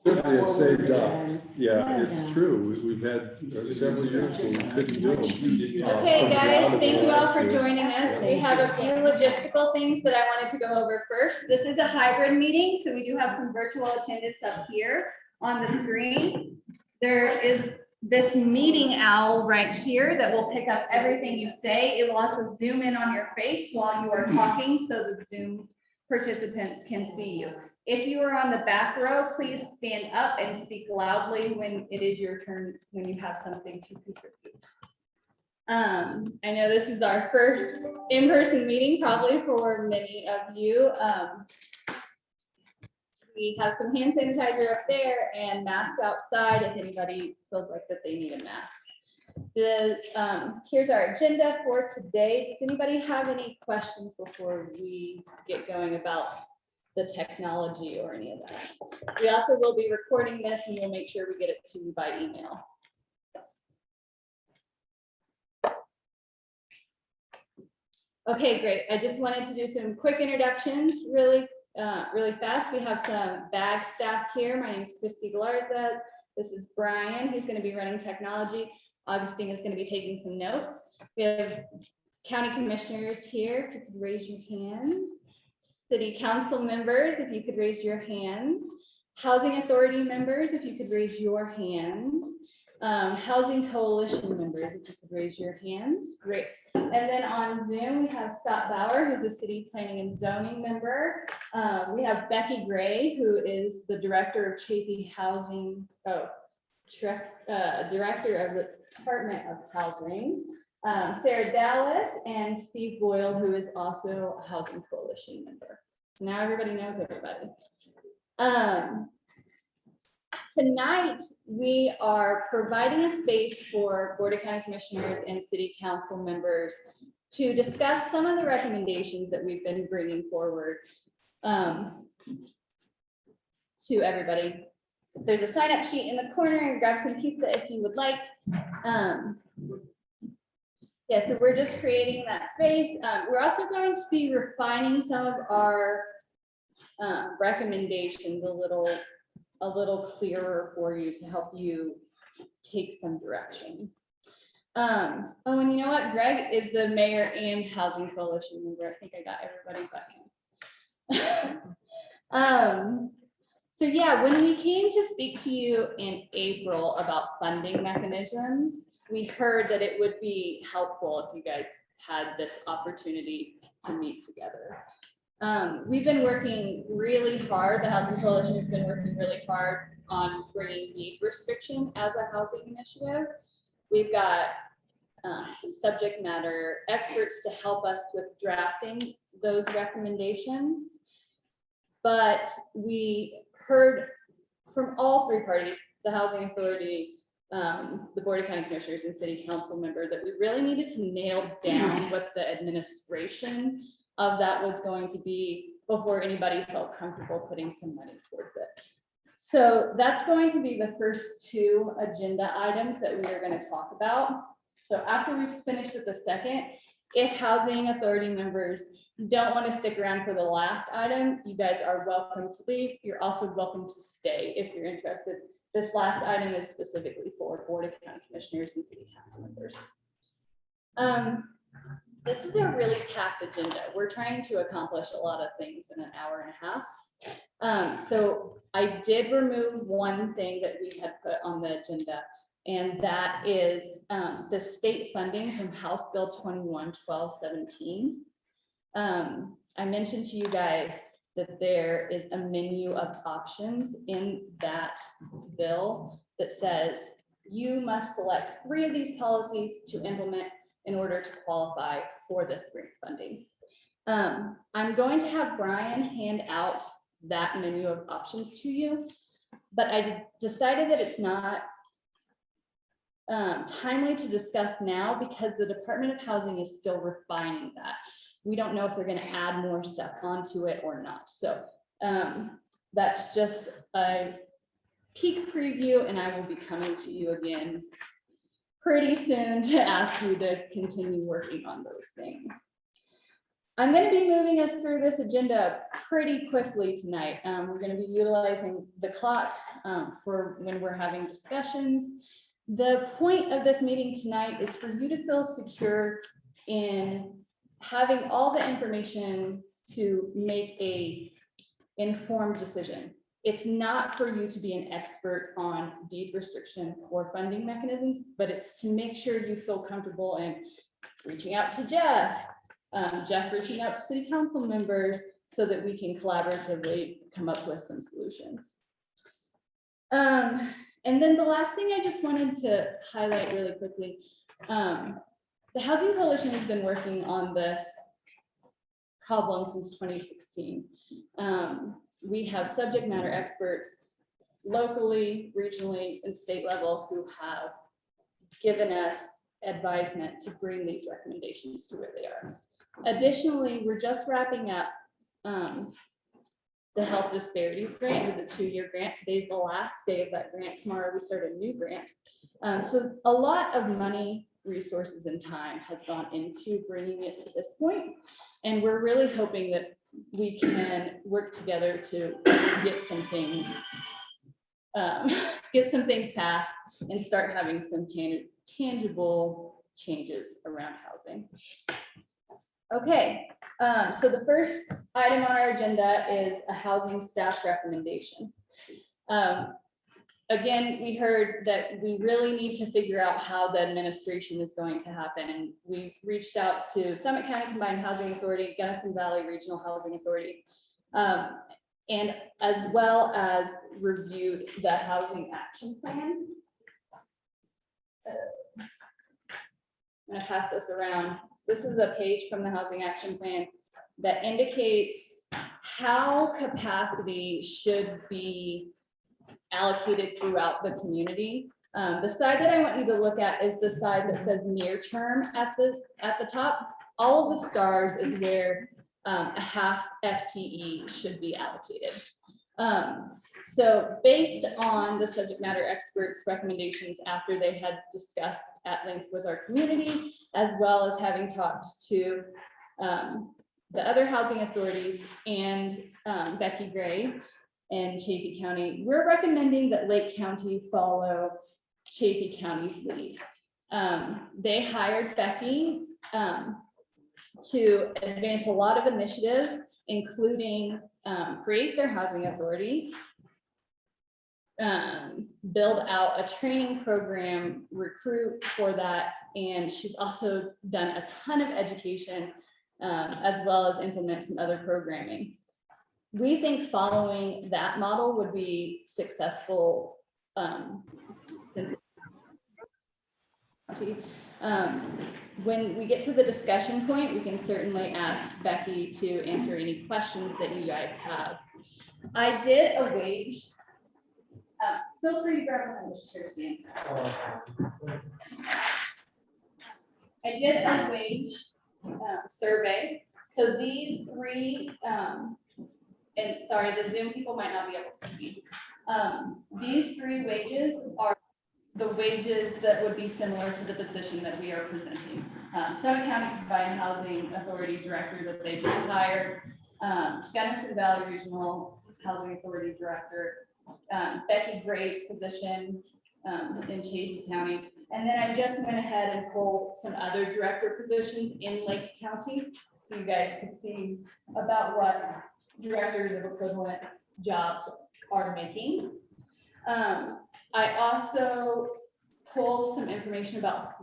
Certainly have saved up. Yeah, it's true. We've had several years where we couldn't do them. Okay, From guys, John thank you all for last year. joining us. We have a few logistical things that I wanted to go over first. This is a hybrid meeting, so we do have some virtual attendance up here on the screen. There is this meeting owl right here that will pick up everything you say. It will also zoom in on your face while you are talking so that Zoom participants can see you. If you are on the back row, please stand up and speak loudly when it is your turn, when you have something to contribute. I know this is our first in-person meeting, probably for many of you. We have some hand sanitizer up there and masks outside if anybody feels like that they need a mask. Here's our agenda for today. Does anybody have any questions before we get going about the technology or any of that? We also will be recording this and we'll make sure we get it to you by email. Okay, great. I just wanted to do some quick introductions really fast. We have some BAG staff here. My name is Christy Galarza. This is Brian. He's going to be running technology. Augustine is going to be taking some notes. We have county commissioners here. If you could raise your hands. City council members, if you could raise your hands. Housing authority members, if you could raise your hands. Housing coalition members, if you could raise your hands. Great. And then on Zoom, we have Scott Bauer, who's a city planning and zoning member. We have Becky Gray, who is the director of Chafee Housing, director of the Department of Housing. Sarah Dallas and Steve Boyle, who is also a Housing Coalition member. So now everybody knows everybody. Tonight, we are providing a space for Board of County Commissioners and City Council members to discuss some of the recommendations that we've been bringing forward to everybody. There's a sign-up sheet in the corner, and grab some pizza if you would like. Yeah, so we're just creating that space. We're also going to be refining some of our recommendations a little clearer for you to help you take some direction. Oh, and you know what? Greg is the mayor and housing coalition member. I think I got everybody but him. So yeah, when we came to speak to you in April about funding mechanisms, we heard that it would be helpful if you guys had this opportunity to meet together. We've been working really hard. The Housing Coalition has been working really hard on bringing deed restriction as a housing initiative. We've got some subject matter experts to help us with drafting those recommendations. But we heard from all three parties, the Housing Authority, the Board of County Commissioners and City Council member, that we really needed to nail down what the administration of that was going to be before anybody felt comfortable putting some money towards it. So that's going to be the first two agenda items that we are going to talk about. So after we've finished with the second, if Housing Authority members don't want to stick around for the last item, you guys are welcome to leave. You're also welcome to stay if you're interested. This last item is specifically for Board of County Commissioners and City Council members. This is a really packed agenda. We're trying to accomplish a lot of things in an hour and a half. So I did remove one thing that we had put on the agenda, and that is the state funding from House Bill 21-1217. I mentioned to you guys that there is a menu of options in that bill that says you must select 3 of these policies to implement in order to qualify for this grant funding. I'm going to have Brian hand out that menu of options to you, but I decided that it's not timely to discuss now because the Department of Housing is still refining that. We don't know if they're going to add more stuff onto it or not. So that's just a peek preview, and I will be coming to you again pretty soon to ask you to continue working on those things. I'm going to be moving us through this agenda pretty quickly tonight. We're going to be utilizing the clock for when we're having discussions. The point of this meeting tonight is for you to feel secure in having all the information to make a informed decision. It's not for you to be an expert on deed restriction or funding mechanisms, but it's to make sure you feel comfortable in reaching out to Jeff, Jeff reaching out to city council members so that we can collaboratively come up with some solutions. And then the last thing I just wanted to highlight really quickly, the Housing Coalition has been working on this problem since 2016. We have subject matter experts locally, regionally, and state level who have given us advisement to bring these recommendations to where they are. Additionally, we're just wrapping up the health disparities grant. It was a 2-year grant. Today's the last day of that grant. Tomorrow we start a new grant. So a lot of money, resources, and time has gone into bringing it to this point. And we're really hoping that we can work together to get some things passed and start having some tangible changes around housing. Okay, so the first item on our agenda is a housing staff recommendation. Again, we heard that we really need to figure out how the administration is going to happen. And we reached out to Summit County Combined Housing Authority, Gunnison Valley Regional Housing Authority, and as well as reviewed the housing action plan. I'm gonna pass this around. This is a page from the housing action plan that indicates how capacity should be allocated throughout the community. The side that I want you to look at is the side that says near term at the top. All of the stars is where a half FTE should be allocated. So based on the subject matter experts' recommendations after they had discussed at length with our community, as well as having talked to the other housing authorities and Becky Gray and Chaffey County, we're recommending that Lake County follow Chaffey County's lead. They hired Becky to advance a lot of initiatives, including create their housing authority, build out a training program, recruit for that, and she's also done a ton of education as well as implement some other programming. We think following that model would be successful. When we get to the discussion point, we can certainly ask Becky to answer any questions that you guys have. I did a wage. Feel free to grab one of those chairs, man. I did a wage survey. So these three, and sorry, the Zoom people might not be able to see. These three wages are the wages that would be similar to the position that we are presenting. Summit County Combined Housing Authority Director that they just hired, Gunnison Valley Regional Housing Authority Director, Becky Gray's position in Chaffey County. And then I just went ahead and pulled some other director positions in Lake County so you guys could see about what directors of equivalent jobs are making. I also pulled some information about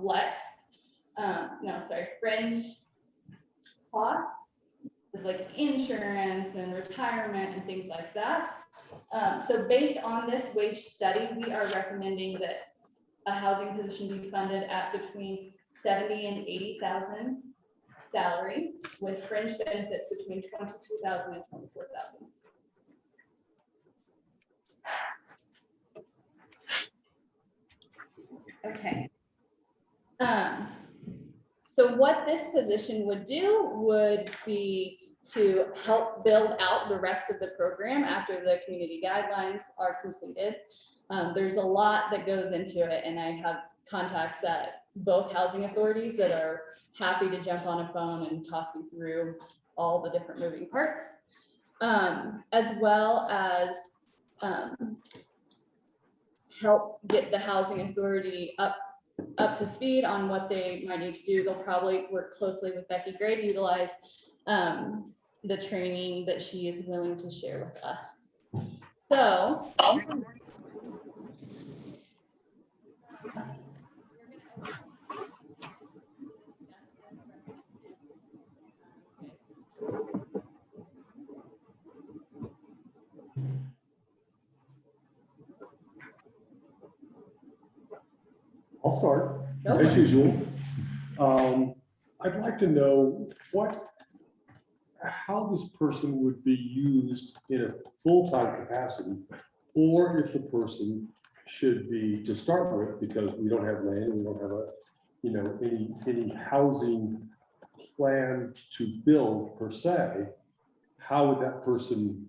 fringe costs, like insurance and retirement and things like that. So based on this wage study, we are recommending that a housing position be funded at between 70 and 80,000 salary with fringe benefits between 22,000 and 24,000. Okay. So what this position would do would be to help build out the rest of the program after the community guidelines are completed. There's a lot that goes into it, and I have contacts at both housing authorities that are happy to jump on a phone and talk you through all the different moving parts, as well as help get the housing authority up to speed on what they might need to do. They'll probably work closely with Becky Gray to utilize the training that she is willing to share with us. So I'll start, Go as for it. usual. I'd like to know how this person would be used in a full-time capacity, or if the person should be, to start with, because we don't have land, we don't have any housing plan to build per se, how would that person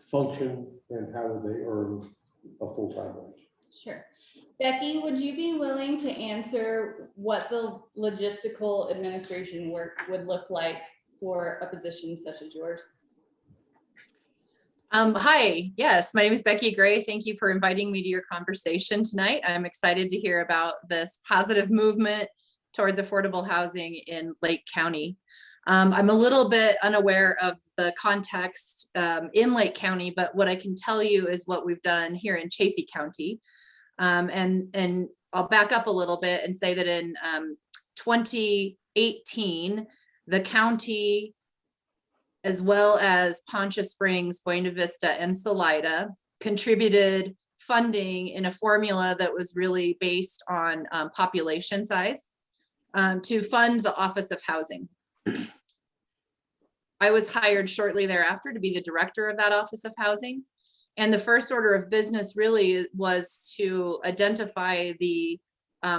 function and how would they earn a full-time wage? Sure. Becky, would you be willing to answer what the logistical administration work would look like for a position such as yours? Hi, yes, my name is Becky Gray. Thank you for inviting me to your conversation tonight. I'm excited to hear about this positive movement towards affordable housing in Lake County. I'm a little bit unaware of the context in Lake County, but what I can tell you is what we've done here in Chaffey County. And I'll back up a little bit and say that in 2018, the county, as well as Poncha Springs, Buena Vista, and Salida, contributed funding in a formula that was really based on population size to fund the Office of Housing. I was hired shortly thereafter to be the director of that Office of Housing. And the first order of business really was to identify the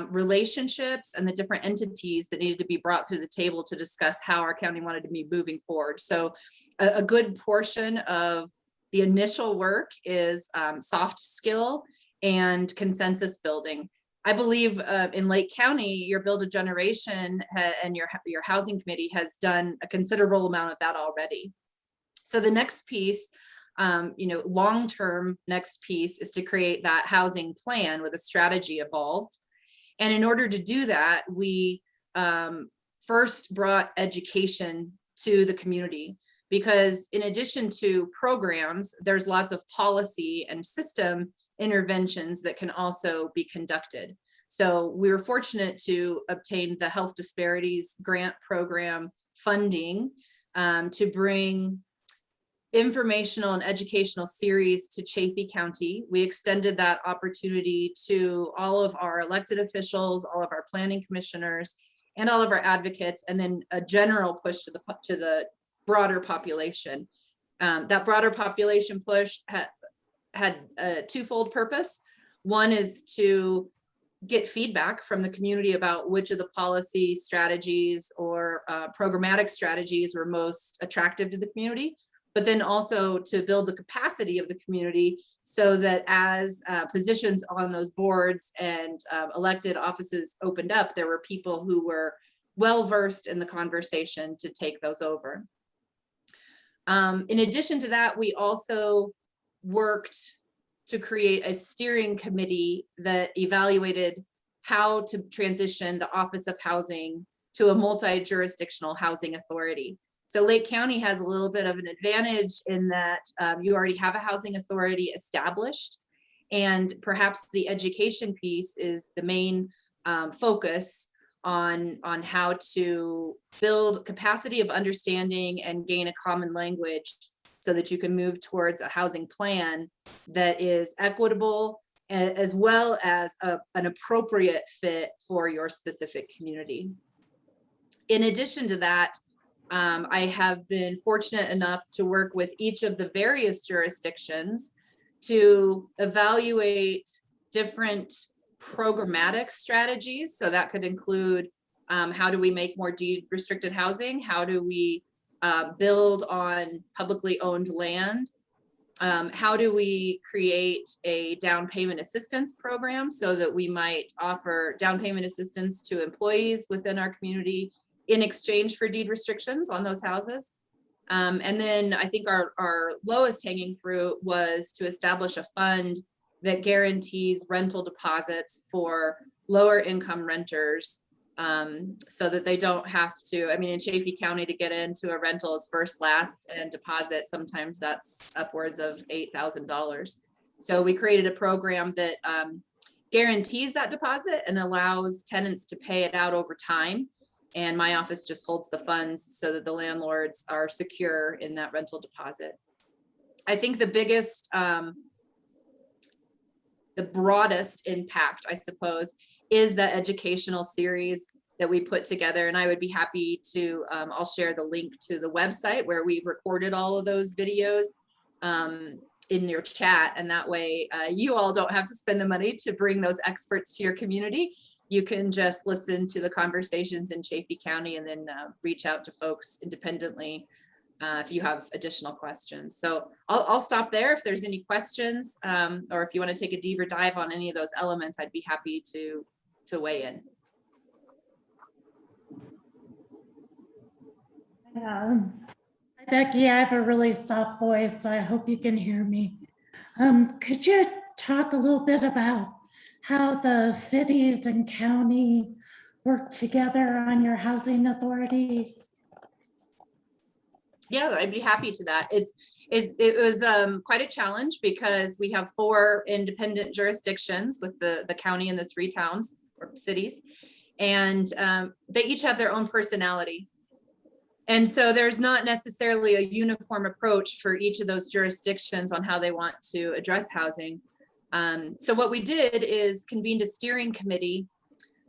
relationships and the different entities that needed to be brought to the table to discuss how our county wanted to be moving forward. So a good portion of the initial work is soft skill and consensus building. I believe in Lake County, your Build a Generation and your housing committee has done a considerable amount of that already. So the next piece, long-term next piece is to create that housing plan with a strategy evolved. And in order to do that, we first brought education to the community, because in addition to programs, there's lots of policy and system interventions that can also be conducted. So we were fortunate to obtain the Health Disparities Grant Program funding to bring informational and educational series to Chaffey County. We extended that opportunity to all of our elected officials, all of our planning commissioners, and all of our advocates, and then a general push to the broader population. That broader population push had a twofold purpose. One is to get feedback from the community about which of the policy strategies or programmatic strategies were most attractive to the community, but then also to build the capacity of the community so that as positions on those boards and elected offices opened up, there were people who were well-versed in the conversation to take those over. In addition to that, we also worked to create a steering committee that evaluated how to transition the Office of Housing to a multi-jurisdictional housing authority. So Lake County has a little bit of an advantage in that you already have a housing authority established, and perhaps the education piece is the main focus on how to build capacity of understanding and gain a common language so that you can move towards a housing plan that is equitable as well as an appropriate fit for your specific community. In addition to that, I have been fortunate enough to work with each of the various jurisdictions to evaluate different programmatic strategies. So that could include how do we make more deed restricted housing? How do we build on publicly owned land? How do we create a down payment assistance program so that we might offer down payment assistance to employees within our community in exchange for deed restrictions on those houses? And then I think our lowest hanging fruit was to establish a fund that guarantees rental deposits for lower income renters, so that they don't have to, I mean, in Chaffey County, to get into a rental is first, last, and deposit. Sometimes that's upwards of $8,000. So we created a program that guarantees that deposit and allows tenants to pay it out over time. And my office just holds the funds so that the landlords are secure in that rental deposit. I think the biggest, the broadest impact, I suppose, is the educational series that we put together. And I would be happy to, I'll share the link to the website where we've recorded all of those videos in your chat. And that way you all don't have to spend the money to bring those experts to your community. You can just listen to the conversations in Chaffey County and then reach out to folks independently if you have additional questions. So I'll stop there. If there's any questions, or if you want to take a deeper dive on any of those elements, I'd be happy to weigh in. Hi, Becky, I have a really soft voice, so I hope you can hear me. Could you talk a little bit about how the cities and county work together on your housing authority? Yeah, I'd be happy to that. It was quite a challenge because we have 4 independent jurisdictions with the county and the 3 towns or cities, and they each have their own personality. And so there's not necessarily a uniform approach for each of those jurisdictions on how they want to address housing. So what we did is convened a steering committee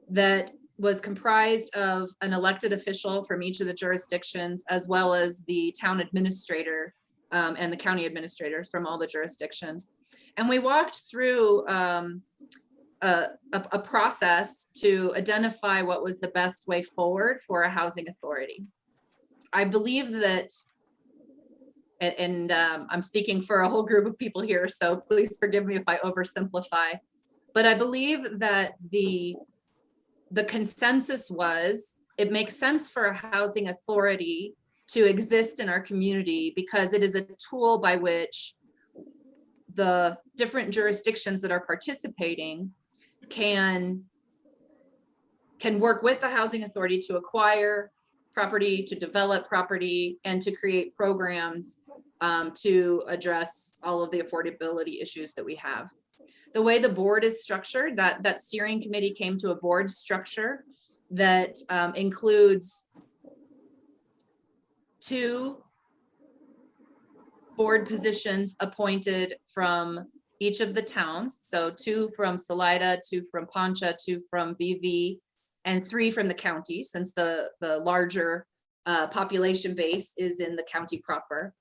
that was comprised of an elected official from each of the jurisdictions, as well as the town administrator and the county administrators from all the jurisdictions. And we walked through a process to identify what was the best way forward for a housing authority. I believe that, and I'm speaking for a whole group of people here, so please forgive me if I oversimplify, but I believe that the consensus was it makes sense for a housing authority to exist in our community because it is a tool by which the different jurisdictions that are participating can work with the housing authority to acquire property, to develop property, and to create programs to address all of the affordability issues that we have. The way the board is structured, that steering committee came to a board structure that includes 2 board positions appointed from each of the towns. So 2 from Salida, 2 from Poncha, 2 from BV, and 3 from the county, since the larger population base is in the county proper.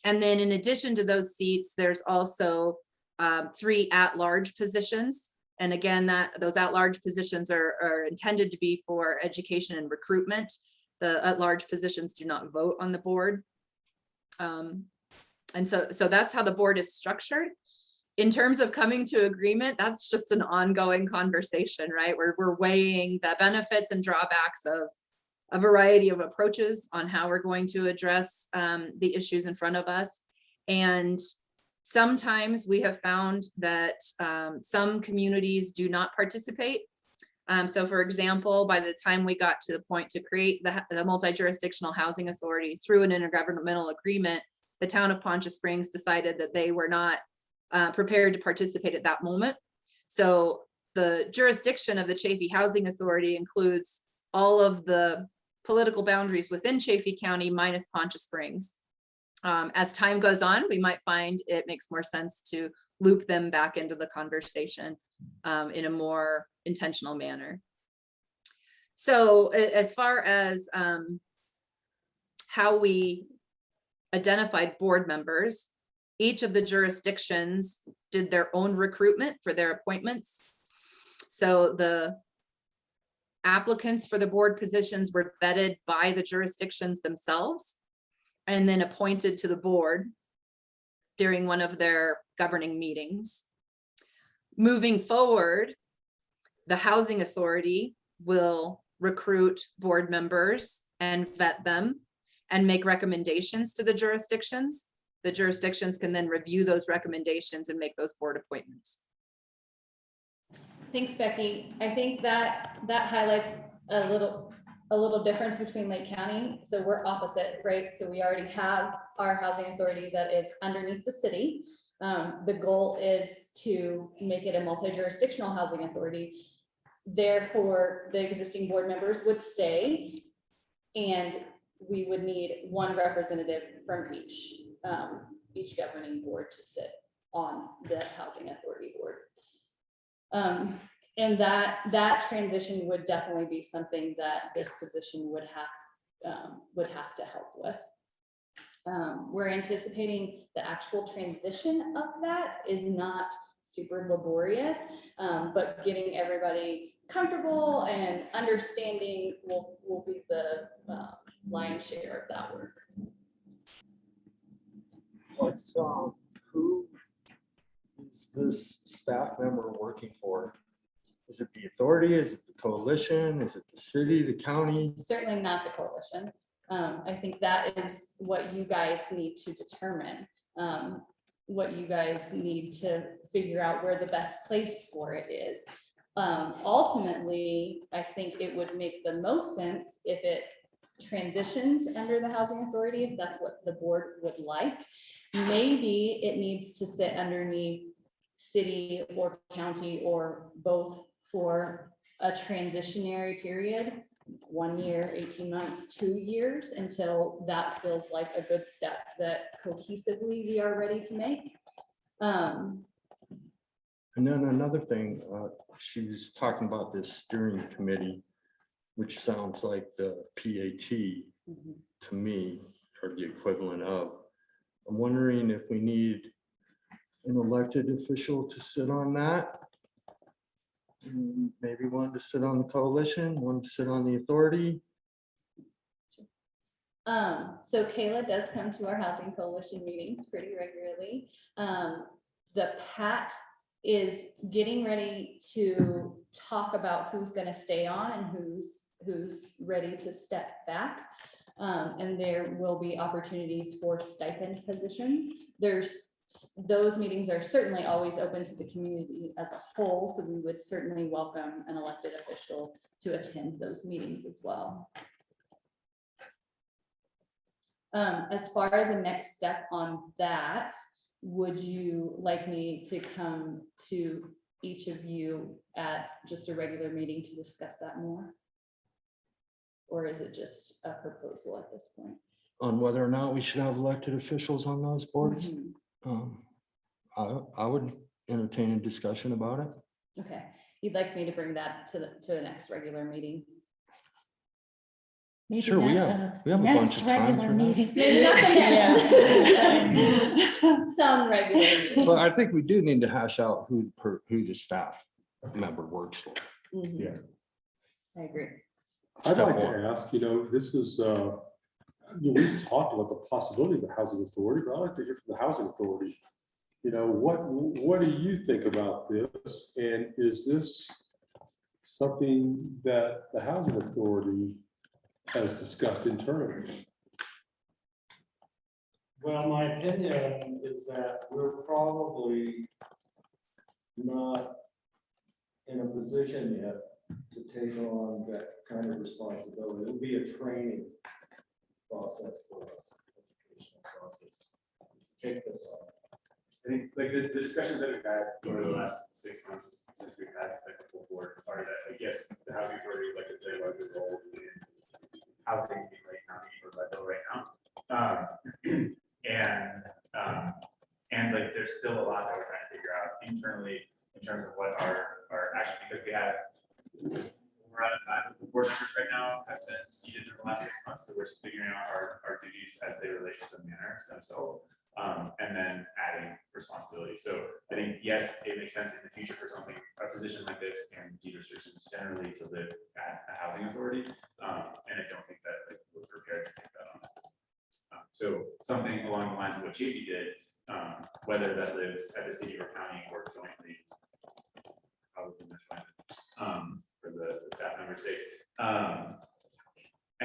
And then in addition to those seats, there's also 3 at-large positions. And again, those at-large positions are intended to be for education and recruitment. The at-large positions do not vote on the board. And so that's how the board is structured. In terms of coming to agreement, that's just an ongoing conversation, right? We're weighing the benefits and drawbacks of a variety of approaches on how we're going to address the issues in front of us. And sometimes we have found that some communities do not participate. So for example, by the time we got to the point to create the multi-jurisdictional housing authority through an intergovernmental agreement, the town of Poncha Springs decided that they were not prepared to participate at that moment. So the jurisdiction of the Chaffey Housing Authority includes all of the political boundaries within Chaffey County minus Poncha Springs. As time goes on, we might find it makes more sense to loop them back into the conversation in a more intentional manner. So as far as how we identified board members, each of the jurisdictions did their own recruitment for their appointments. So the applicants for the board positions were vetted by the jurisdictions themselves and then appointed to the board during one of their governing meetings. Moving forward, the housing authority will recruit board members and vet them and make recommendations to the jurisdictions. The jurisdictions can then review those recommendations and make those board appointments. Thanks, Becky. I think that highlights a little difference between Lake County. So we're opposite, right? So we already have our housing authority that is underneath the city. The goal is to make it a multi-jurisdictional housing authority. Therefore, the existing board members would stay, and we would need one representative from each governing board to sit on the housing authority board. And that transition would definitely be something that this position would have to help with. We're anticipating the actual transition of that is not super laborious, but getting everybody comfortable and understanding will be the lion's share of that work. What, who is this staff member working for? Is it the authority? Is it the coalition? Is it the city, the county? Certainly not the coalition. I think that is what you guys need to determine, what you guys need to figure out where the best place for it is. Ultimately, I think it would make the most sense if it transitions under the housing authority, if that's what the board would like. Maybe it needs to sit underneath city or county or both for a transitionary period, 1 year, 18 months, 2 years, until that feels like a good step that cohesively we are ready to make. And then another thing, she was talking about this steering committee, which sounds like the PAT to me, or the equivalent of. I'm wondering if we need an elected official to sit on that. Maybe one to sit on the coalition, one to sit on the authority. So Kayla does come to our housing coalition meetings pretty regularly. The PAT is getting ready to talk about who's going to stay on and who's ready to step back. And there will be opportunities for stipend positions. Those meetings are certainly always open to the community as a whole, so we would certainly welcome an elected official to attend those meetings as well. As far as a next step on that, would you like me to come to each of you at just a regular meeting to discuss that more? Or is it just a proposal at this point? On whether or not we should have elected officials on those boards. I would entertain a discussion about it. Okay, you'd like me to bring that to the next regular meeting? Maybe Sure, we not have the a bunch next of time regular for that. meeting. Maybe not the next. Some regular meeting. But I think we do need to hash out who the staff member works for. Mhm. Yeah. I agree. I'd Step like one. to ask, this is, we've talked about the possibility of the housing authority, but I'd like to hear from the housing authority. What do you think about this? And is this something that the housing authority has discussed internally? Well, my opinion is that we're probably not in a position yet to take on that kind of responsibility. It'll be a training process for us, educational process. Take this on. I think like the discussions that we've had over the last 6 months since we've had like the full board are that I guess the housing authority would like to play a larger role in housing in Lake County or Leadville right now. And like there's still a lot that we're trying to figure out internally in terms of what our action, because we have we're out of time with the board members right now have been seated for the last 6 months, so we're figuring out our duties as they relate to the manor themselves. And then adding responsibility. So I think, yes, it makes sense in the future for something, a position like this and deed restrictions generally to live at a housing authority. And I don't think that like, we're prepared to take that on. So something along the lines of what Chafee did, whether that lives at the city or county or jointly, probably much fun for the staff members' sake.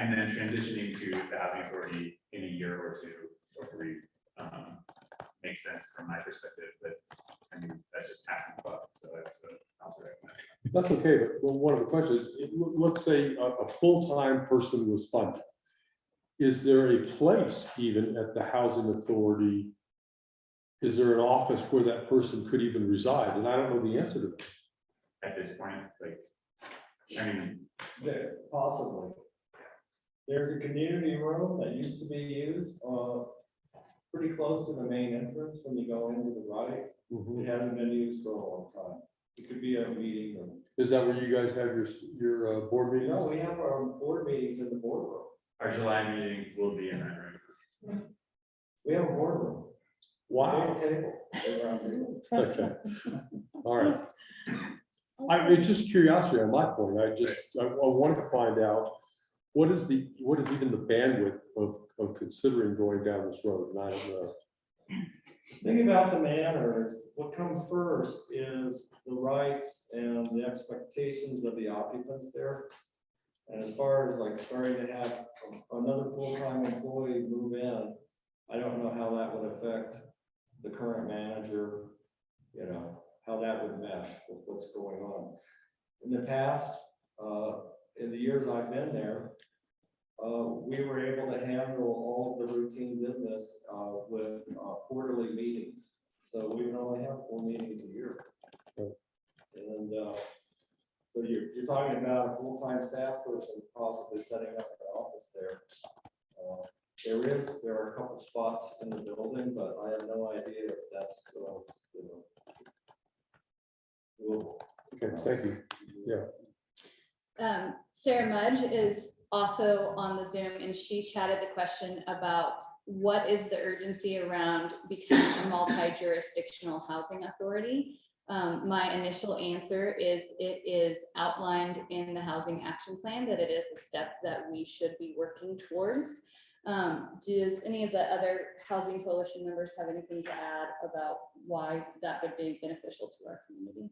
And then transitioning to the housing authority in a year or two or three makes sense from my perspective, but I mean, that's just passing the buck, so that's also recommend. That's okay, but one of the questions, let's say a full-time person was funded. Is there a place even at the housing authority? Is there an office where that person could even reside? And I don't know the answer to that. At this point, like, I mean, There, possibly. There's a community room that used to be used, pretty close to the main entrance when you go into the right. It hasn't been used for a long time. It could be a meeting room. Is that where you guys have your board meetings? No, we have our board meetings in the boardroom. our July meeting will be in that room. We have a boardroom. Wow, Big table. big round table. okay, all right. It's just curiosity on my point. I wanted to find out what is even the bandwidth of considering going down this road, and I don't know. Thing about the manor is what comes first is the rights and the expectations of the occupants there. And as far as like starting to have another full-time employee move in, I don't know how that would affect the current manager, you know, how that would mesh with what's going on. In the past, in the years I've been there, we were able to handle all of the routine business with quarterly meetings. So we would only have 4 meetings a year. And so you're talking about a full-time staff person possibly setting up an office there. There are a couple spots in the building, but I have no idea if that's, you know. Doable. Okay, thank you. Sarah Mudge is also on the Zoom, and she chatted the question about what is the urgency around becoming a multi-jurisdictional housing authority. My initial answer is it is outlined in the housing action plan that it is a step that we should be working towards. Does any of the other housing coalition members have anything to add about why that would be beneficial to our community?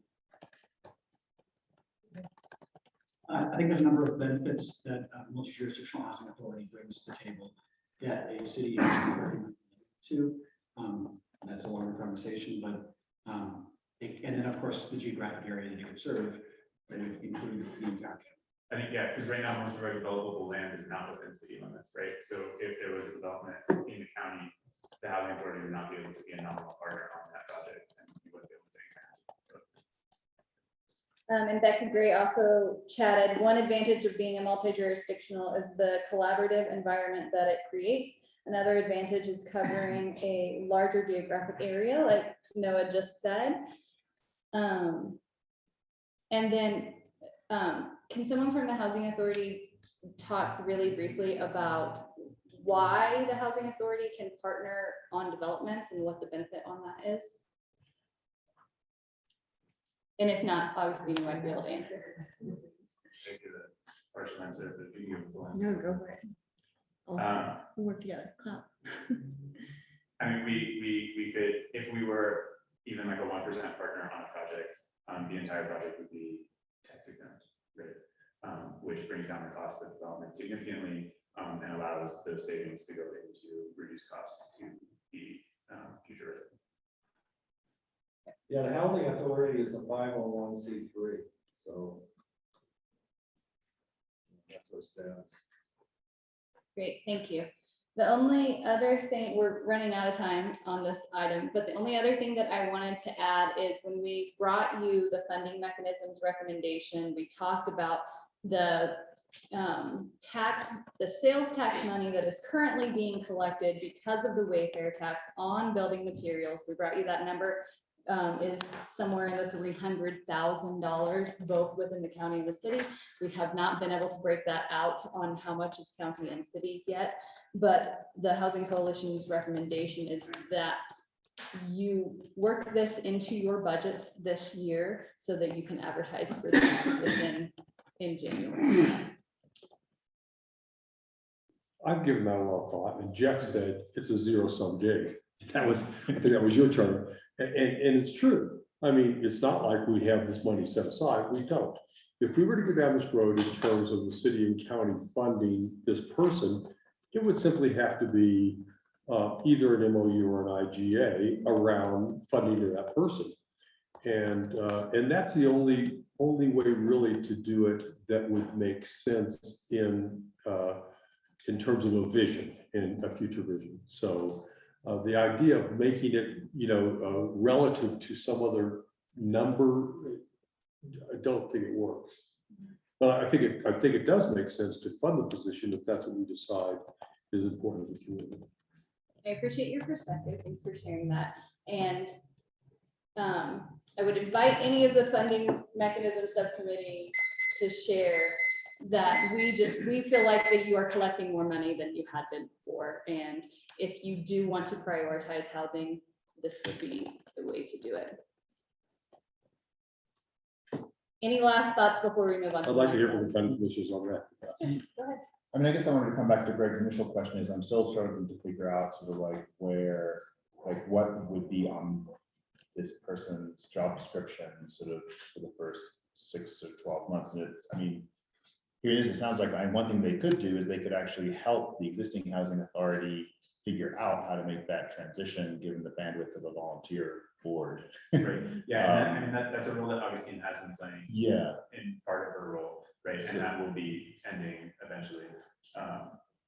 I think there's a number of benefits that multi-jurisdictional housing authority brings to the table that a city actually very much to. That's a longer conversation, but and then of course the geographic area that you would serve, that would include the entire county. I think, yeah, because right now most of our developable land is not within city limits, right? So if there was a development in the county, the housing authority would not be able to be a nominal partner on that project, and we wouldn't be able to take advantage. And Becky Gray also chatted, one advantage of being a multi-jurisdictional is the collaborative environment that it creates. Another advantage is covering a larger geographic area, like Noah just said. And then can someone from the housing authority talk really briefly about why the housing authority can partner on developments and what the benefit on that is? And if not, obviously you might be able to answer. Thank you, the partial answer, but you can give full answer. No, go for it. We'll work together. Clap. I mean, we could, if we were even like a 1% partner on a project, the entire project would be tax exempt, right? Which brings down the cost of development significantly and allows those savings to go into reduced costs to the future residents. Yeah, the housing authority is a 501c3, so. That's our status. Great, thank you. The only other thing, we're running out of time on this item, but the only other thing that I wanted to add is when we brought you the funding mechanisms recommendation, we talked about the the sales tax money that is currently being collected because of the Wayfair tax on building materials. We brought you that number. Is somewhere in the $300,000, both within the county and the city. We have not been able to break that out on how much is county and city yet, but the Housing Coalition's recommendation is that you work this into your budgets this year so that you can advertise for this position in January. I've given that a lot of thought, and Jeff said it's a zero-sum game. I think that was your term. And it's true. I mean, it's not like we have this money set aside. We don't. if we were to go down this road in terms of the city and county funding this person, it would simply have to be either an MOU or an IGA around funding of that person. And that's the only way really to do it that would make sense in terms of a vision and a future vision. So the idea of making it, relative to some other number, I don't think it works. But I think it does make sense to fund the position if that's what we decide is important to the community. I appreciate your perspective. Thanks for sharing that. And I would invite any of the funding mechanism subcommittee to share that we feel like that you are collecting more money than you had been before. And if you do want to prioritize housing, this would be the way to do it. Any last thoughts before we move on? I'd like to hear from the county commissioners on that. Go ahead. I mean, I guess I wanted to come back to Greg's initial question is I'm still struggling to figure out sort of like where, like what would be on this person's job description sort of for the first 6 or 12 months. And it's, I mean, here it is, it sounds like one thing they could do is they could actually help the existing housing authority figure out how to make that transition, given the bandwidth of a volunteer board. Right. Yeah, and I mean, that's a role that Augustine has been playing. Yeah. In part of her role, right? And that will be ending eventually.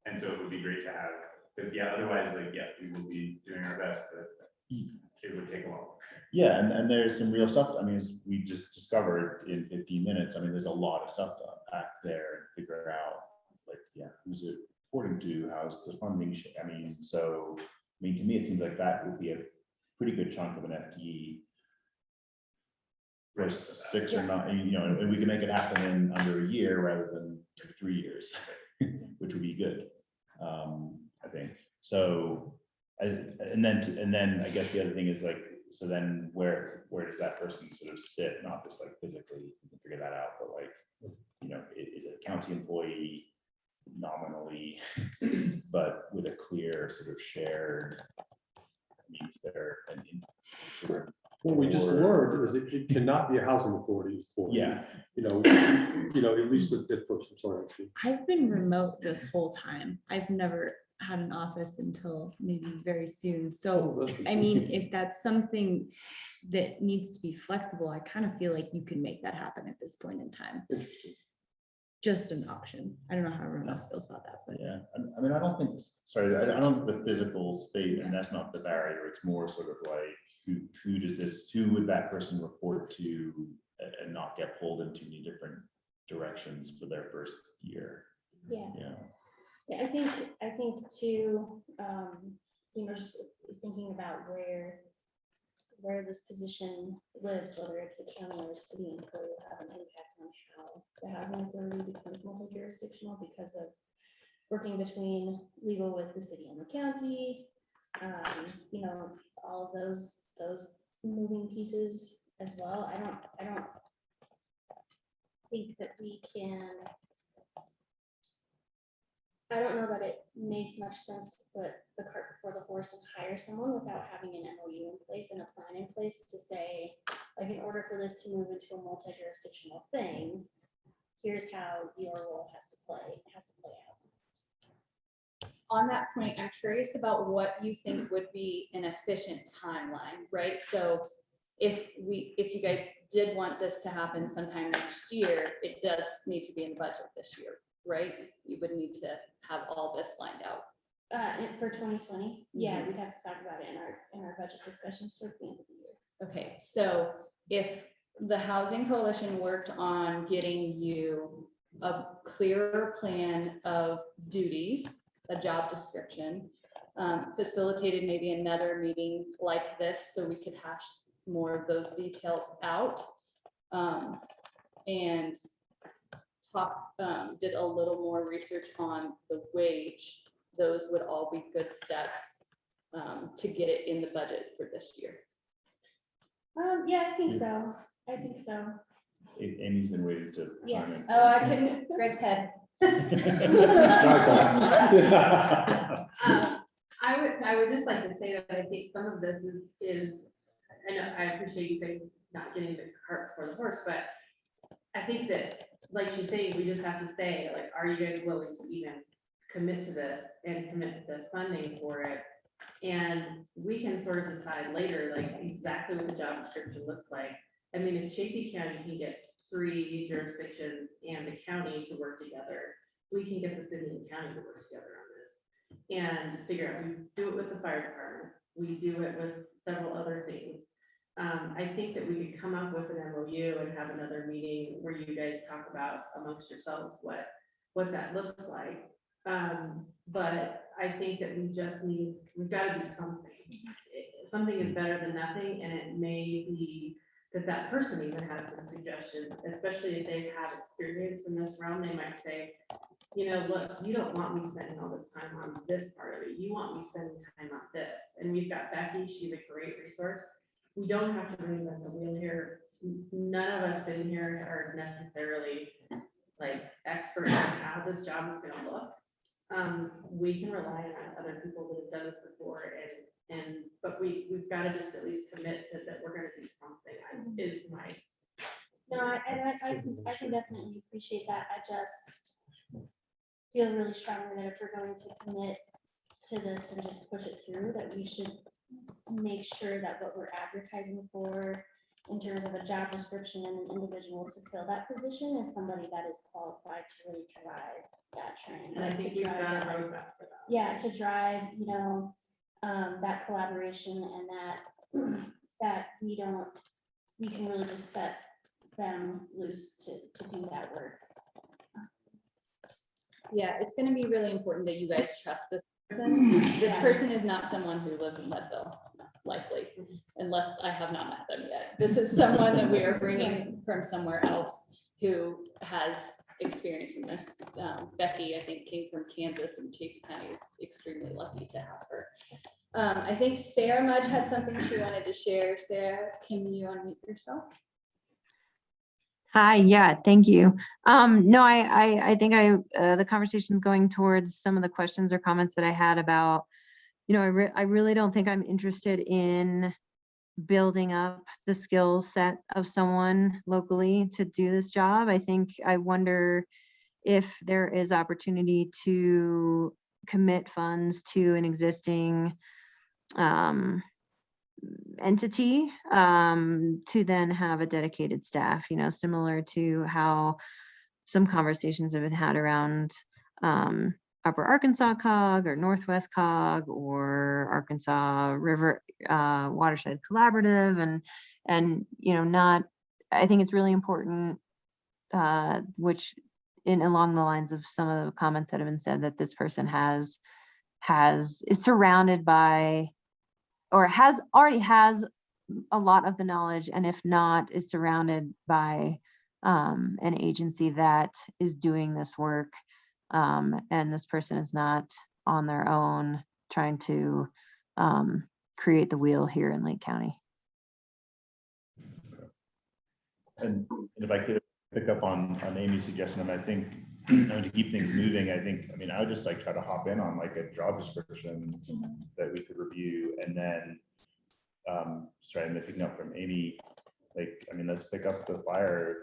And so it would be great to have, because otherwise, like, we will be doing our best, but it would take a while. Yeah, and there's some real stuff. I mean, as we just discovered in 15 minutes, I mean, there's a lot of stuff to unpack there and figure out, like, who's it reporting to, how's the funding, I mean, so, I mean, to me, it seems like that would be a pretty good chunk of an FTE. For 6 or 9, and we can make it happen in under a year rather than 3 years, which would be good, I think. So, and then I guess the other thing is like, so then where does that person sort of sit? Not just like physically, you can figure that out, but like, is it a county employee nominally, but with a clear sort of shared means there and What we just learned is it cannot be a housing authority. Yeah. At least at first, I'm sorry. I've been remote this whole time. I've never had an office until maybe very soon. So, I mean, if that's something that needs to be flexible, I kind of feel like you can make that happen at this point in time. Interesting. Just an option. I don't know how everyone else feels about that, but Yeah, I mean, I don't think the physical space, and that's not the barrier. It's more sort of like, who would that person report to and not get pulled into any different directions for their first year? Yeah. Yeah. Yeah, I think too, just thinking about where this position lives, whether it's a county or a city employee, will have an impact on how the housing authority becomes multi-jurisdictional because of working between legal with the city and the county. All of those moving pieces as well. I don't think that we can. I don't know that it makes much sense to put the cart before the horse and hire someone without having an MOU in place and a plan in place to say, like, in order for this to move into a multi-jurisdictional thing, here's how your role has to play out. On that point, I'm curious about what you think would be an efficient timeline, right? So if you guys did want this to happen sometime next year, it does need to be in the budget this year, right? You would need to have all this lined out. And for 2020, yeah, we'd have to talk about it in our budget discussions towards the end of the year. Okay, so if the Housing Coalition worked on getting you a clearer plan of duties, a job description, facilitated maybe another meeting like this so we could hash more of those details out, and did a little more research on the wage, those would all be good steps to get it in the budget for this year. Yeah, I think so. Amy's been waiting to Yeah. chime in. Oh, I couldn't, Greg's head. I would just like to say that I think some of this is, I know, I appreciate you saying not getting the cart before the horse, but I think that, like she's saying, we just have to say, like, are you guys willing to even commit to this and commit to the funding for it? And we can sort of decide later, like, exactly what the job description looks like. I mean, if Chaffey County can get 3 jurisdictions and the county to work together, we can get the city and county to work together on this. And figure out, we do it with the fire department, we do it with several other things. I think that we could come up with an MOU and have another meeting where you guys talk about amongst yourselves what that looks like. But I think that we've got to do something. Something is better than nothing, and it may be that person even has some suggestions, especially if they have experience in this realm. They might say, you know, look, you don't want me spending all this time on this part of it. You want me spending time on this. And we've got Becky, she's a great resource. We don't have to reinvent the wheel here. None of us sitting here are necessarily like experts on how this job is gonna look. We can rely on other people that have done this before, but we've got to just at least commit to that we're gonna do something, is my. No, I can definitely appreciate that. I just feel really strongly that if we're going to commit to this and just push it through, that we should make sure that what we're advertising for in terms of a job description and an individual to fill that position is somebody that is qualified to really drive that trend. And I think we've got a drive that- roadmap for that. Yeah, to drive, you know, that collaboration and that we can really just set them loose to do that work. Yeah, it's gonna be really important that you guys trust this person. This Yeah. person is not someone who lives in Leadville, likely, unless I have not met them yet. This is someone that we are bringing from somewhere else who has experience in this. Becky, I think, came from Kansas, and Chaffey County is extremely lucky to have her. I think Sarah Mudge had something she wanted to share. Sarah, can you unmute yourself? Hi, yeah, thank you. No, I think the conversation is going towards some of the questions or comments that I had about, you know, I really don't think I'm interested in building up the skill set of someone locally to do this job. I wonder if there is opportunity to commit funds to an existing entity to then have a dedicated staff, you know, similar to how some conversations have been had around Upper Arkansas COG or Northwest COG or Arkansas River Watershed Collaborative, and you know, I think it's really important, which along the lines of some of the comments that have been said, that this person is surrounded by, or already has a lot of the knowledge, and if not, is surrounded by an agency that is doing this work, and this person is not on their own trying to create the wheel here in Lake County. And if I could pick up on Amy's suggestion, I think, you know, to keep things moving, I would just like try to hop in on like a job description that we could review, and then sorry, I'm picking up from Amy, like, let's pick up the fire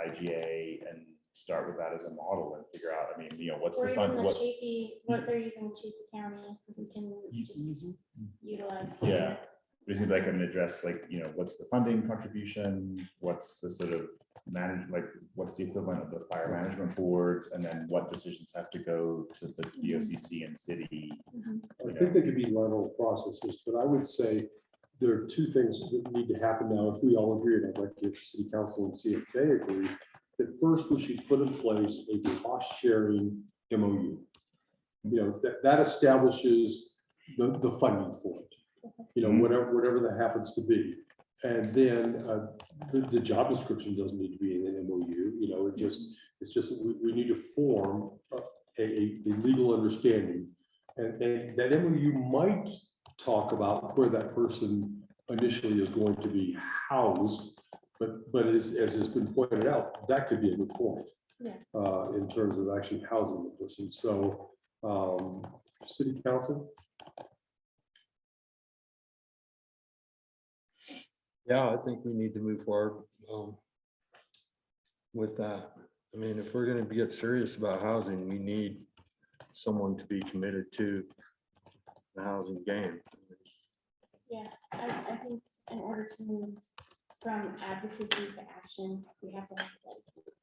IGA and start with that as a model and figure out, you know, what's Or the even fun, the what, Chaffey, what they're using in Chaffey County, we can just utilize. that. yeah. We seem like I'm gonna address, like, you know, what's the funding contribution, what's the sort of what's the equivalent of the fire management board, and then what decisions have to go to the BOCC and city. I think they could be level processes, but I would say there are two things that need to happen now. If we all agree, and I'd like to get the city council and see if they agree, that first we should put in place a cost sharing MOU. You know, that establishes the funding for it. You know, whatever that happens to be. And then the job description doesn't need to be in an MOU, you know, it's just we need to form a legal understanding. And that MOU might talk about where that person initially is going to be housed, but as has been pointed out, that could be a good point. Yeah. In terms of actually housing the person. So city council. Yeah, I think we need to move forward. with that. I mean, if we're gonna get serious about housing, we need someone to be committed to the housing game. Yeah, I think in order to move from advocacy to action, we have to have a dedicated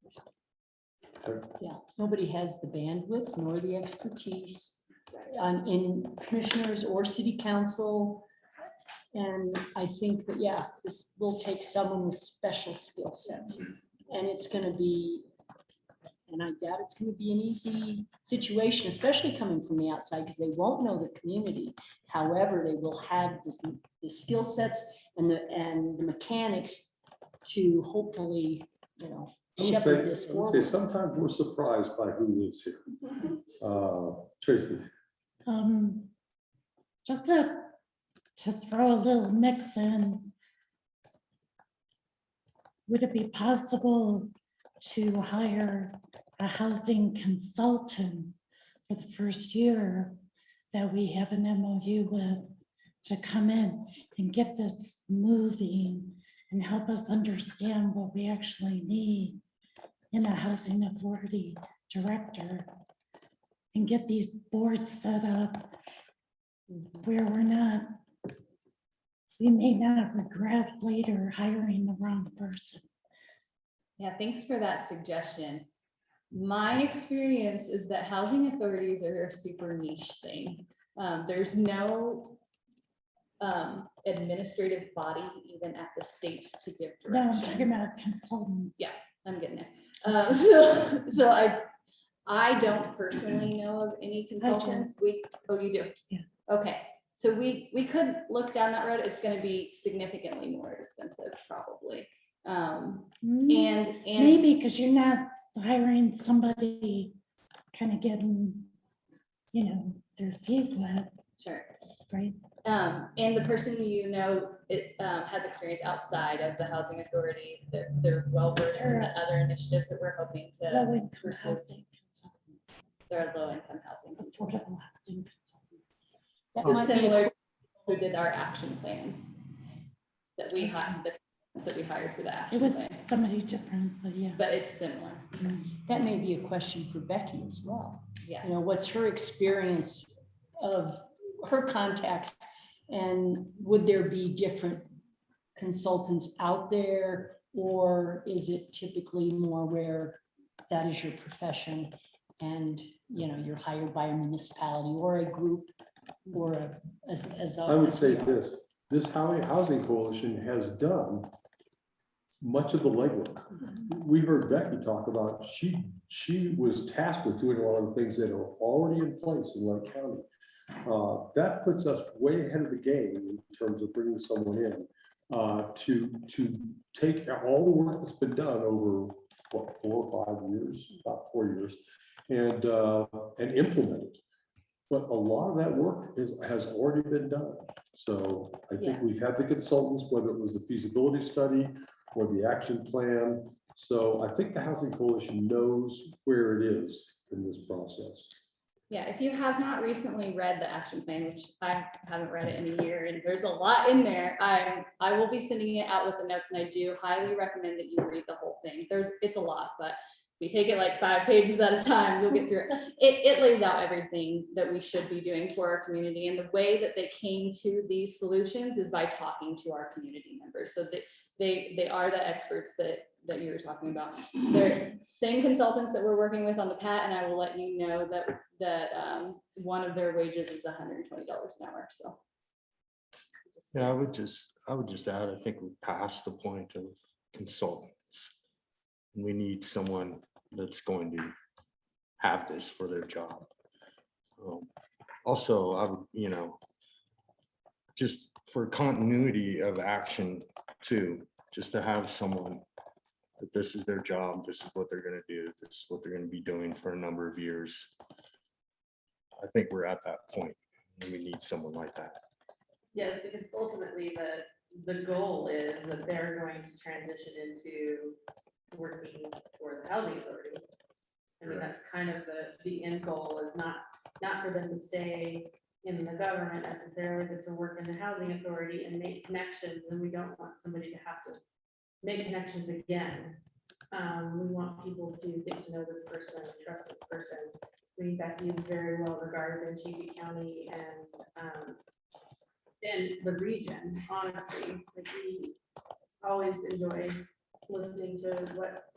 person. Yeah, nobody has the bandwidth nor the expertise in commissioners or city council. And I think that, yeah, this will take someone with special skill sets. And it's gonna be, and I doubt it's gonna be an easy situation, especially coming from the outside, because they won't know the community. However, they will have the skill sets and the mechanics to hopefully, you know, shepherd this I would say forward. sometimes we're surprised by who lives here. Tracy, Just to throw a little mix in, would it be possible to hire a housing consultant for the first year that we have an MOU with to come in and get this moving and help us understand what we actually need in a housing authority director and get these boards set up where we may not regret later hiring the wrong person. Yeah, thanks for that suggestion. My experience is that housing authorities are a super niche thing. There's no administrative body even at the state to give No, I'm direction. talking about a consultant. I'm getting there. So I don't personally know of any consultants. Oh, you do? Yeah. Okay, so we could look down that road. It's gonna be significantly more expensive probably. And Maybe because you're not hiring somebody kind of getting, their feet wet, sure. right? And the person it has experience outside of the housing authority, they're well versed in the other initiatives that we're hoping to Low income pursue. housing consultant, They're a low income housing. affordable housing consultant. That So might be a- similar to who did our action plan that we hired, that we hired for the It action was plan, somebody different, but yeah. but it's similar. That may be a question for Becky as well. Yeah. You know, what's her experience of her contacts? And would there be different consultants out there? Or is it typically more where that is your profession and, you're hired by a municipality or a group or I would say this housing coalition has done much of the legwork. We heard Becky talk about, she was tasked with doing a lot of the things that are already in place in Lake County. That puts us way ahead of the game in terms of bringing someone in to take all the work that's been done over what, 4 or 5 years, about 4 years, and implement it. But a lot of that work has already been done. So I think we've had the consultants, whether it was the feasibility study or the action plan. So I think the Housing Coalition knows where it is in this process. Yeah, if you have not recently read the action plan, which I haven't read it in a year, and there's a lot in there, I will be sending it out with the notes, and I do highly recommend that you read the whole thing. It's a lot, but if you take it like 5 pages at a time, you'll get through it. It lays out everything that we should be doing for our community, and the way that they came to these solutions is by talking to our community members. So they are the experts that you were talking about. They're same consultants that we're working with on the PAT, and I will let you know that one of their wages is $120 an hour, so. Yeah, I would just add, I think we passed the point of consultants. We need someone that's going to have this for their job. Also, I would, just for continuity of action too, just to have someone that this is their job, this is what they're going to do, this is what they're going to be doing for a number of years. I think we're at that point, and we need someone like that. Yes, because ultimately the goal is that they're going to transition into working for the housing authority. I mean, that's kind of the end goal is not for them to stay in the government necessarily, but to work in the housing authority and make connections. And we don't want somebody to have to make connections again We want people to get to know this person, trust this person. Becky is very well regarded in Chiefy County and the region, honestly. Like, we always enjoy listening to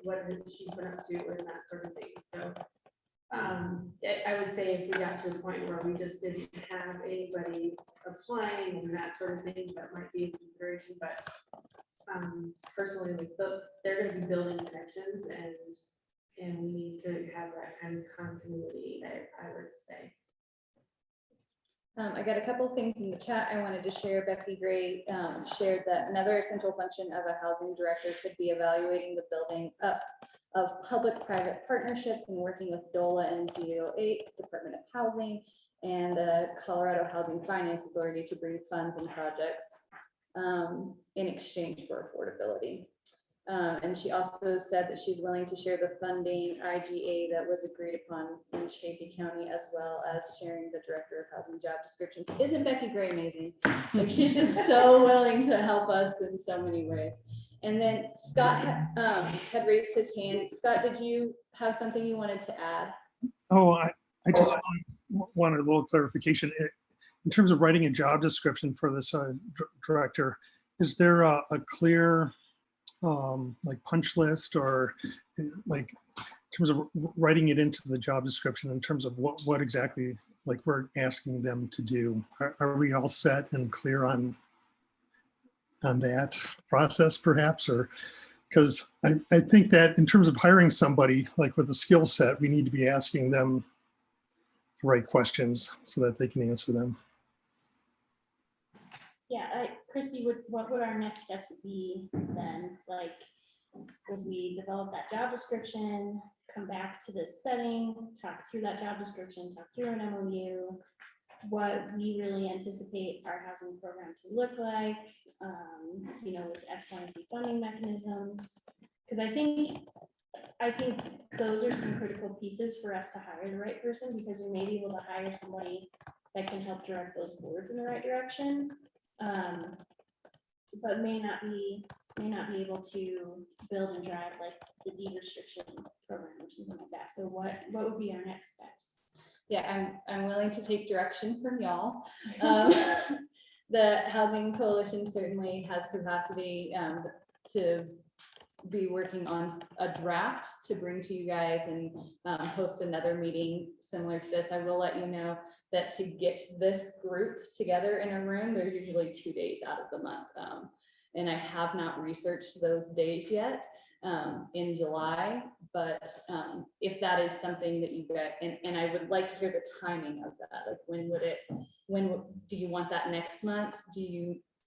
what she's been up to and that sort of thing. So I would say if we got to the point where we just didn't have anybody applying and that sort of thing, that might be a consideration, but personally, like, they're gonna be building connections and we need to have that kind of continuity, I would say. I got a couple of things in the chat I wanted to share. Becky Gray shared that another essential function of a housing director could be evaluating the building up of public-private partnerships and working with DOLA and DO8, Department of Housing, and the Colorado Housing Finance Authority to bring funds and projects in exchange for affordability. And she also said that she's willing to share the funding IGA that was agreed upon in Chaffey County, as well as sharing the director of housing job descriptions. Isn't Becky Gray amazing? Like, she's just so willing to help us in so many ways. And then Scott had raised his hand. Scott, did you have something you wanted to add? Oh, I just wanted a little clarification. In terms of writing a job description for this director, is there a clear like punch list, or like in terms of writing it into the job description in terms of what exactly like we're asking them to do? Are we all set and clear on that process perhaps? Or because I think that in terms of hiring somebody like with a skill set, we need to be asking them the right questions so that they can answer them. Yeah, Christy, what would our next steps be then? Like, would we develop that job description, come back to this setting, talk through that job description, talk through an MOU, what we really anticipate our housing program to look like, you know, with X, Y, and Z funding mechanisms? Because I think those are some critical pieces for us to hire the right person, because we may be able to hire somebody that can help direct those boards in the right direction. But may not be able to build and drive like the deed restriction program or something like that. So what would be our next steps? Yeah, I'm willing to take direction from y'all. The Housing Coalition certainly has capacity to be working on a draft to bring to you guys and host another meeting similar to this. I will let you know that to get this group together in a room, there's usually 2 days out of the month. And I have not researched those days yet in July, but if that is something that you get, and I would like to hear the timing of that, like when do you want that next month?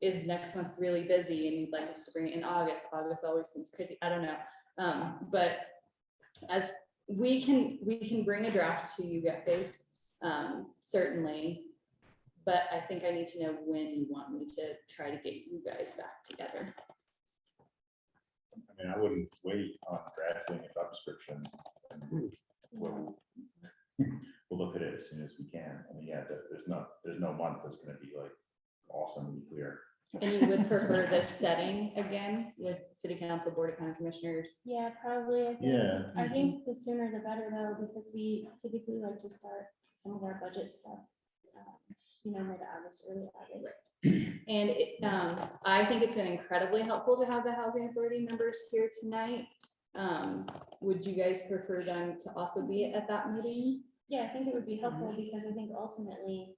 Is next month really busy and you'd like us to bring it in August? August always seems crazy, I don't know. But as we can bring a draft to you guys, certainly, but I think I need to know when you want me to try to get you guys back together. I mean, I wouldn't wait on drafting a job description. We'll look at it as soon as we can. I mean, yeah, there's no month that's going to be like awesome and clear. And you would prefer this setting again with City Council, Board of County Commissioners? Yeah, probably. Yeah. I think the sooner the better though, because we typically like to start some of our budget stuff, you know, mid-August, early August. And I think it's been incredibly helpful to have the Housing Authority members here tonight. Would you guys prefer them to also be at that meeting? Yeah, I think it would be helpful because I think ultimately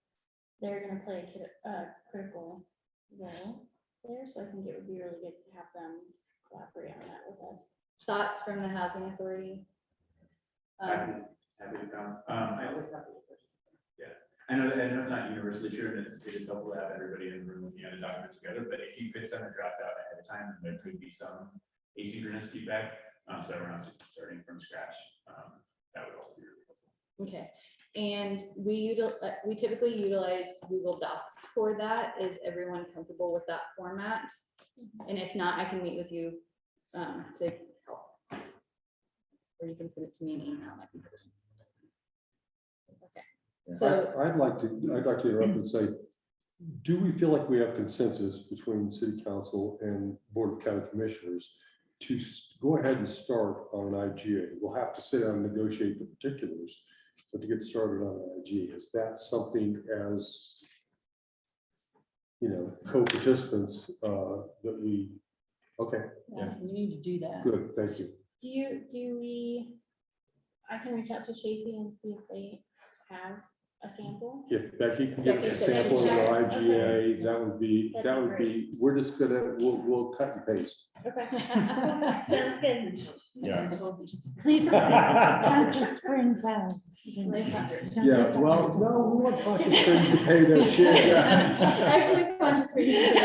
they're going to play a critical role there. So I think it would be really good to have them collaborate on that with us. Thoughts from the Housing Authority? Happy to come. I know it's not universally true, and it is helpful to have everybody in the room looking at a document together, but if you could send a draft out ahead of time, there could be some asynchronous feedback, so we're not starting from scratch. That would also be really helpful. Okay, and we typically utilize Google Docs for that. Is everyone comfortable with that format? And if not, I can meet with you to help, or you can send it to me in email. Okay. So I'd like to interrupt and say, do we feel like we have consensus between City Council and Board of County Commissioners go ahead and start on an IGA. We'll have to sit down and negotiate the particulars, but to get started on an IGA, is that something as, you know, co-participants that we, okay, Yeah, we need to do that. good, thank you. Do we, I can reach out to Chafee and see if they have a sample. If Becky can give us a Becky said sample of check. our IGA, that would be, That'd be we're just gonna, we'll cut and paste. Okay. Sounds good. Yeah. Please, Conscious Springs out. Yeah, well, no, we want Conscious Springs to pay their share. Actually, Conscious Springs.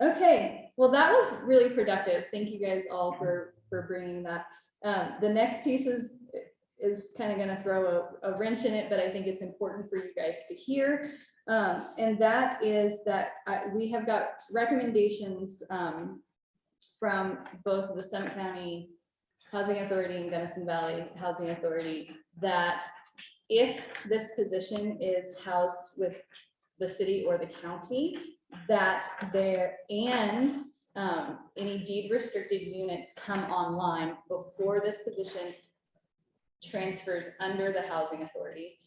Okay, well, that was really productive. Thank you guys all for bringing that. The next piece is kind of gonna throw a wrench in it, but I think it's important for you guys to hear. And that is that we have got recommendations from both the Summit County Housing Authority and Gunnison Valley Housing Authority that if this position is housed with the city or the county, that there and any deed restricted units come online before this position transfers under the housing authority.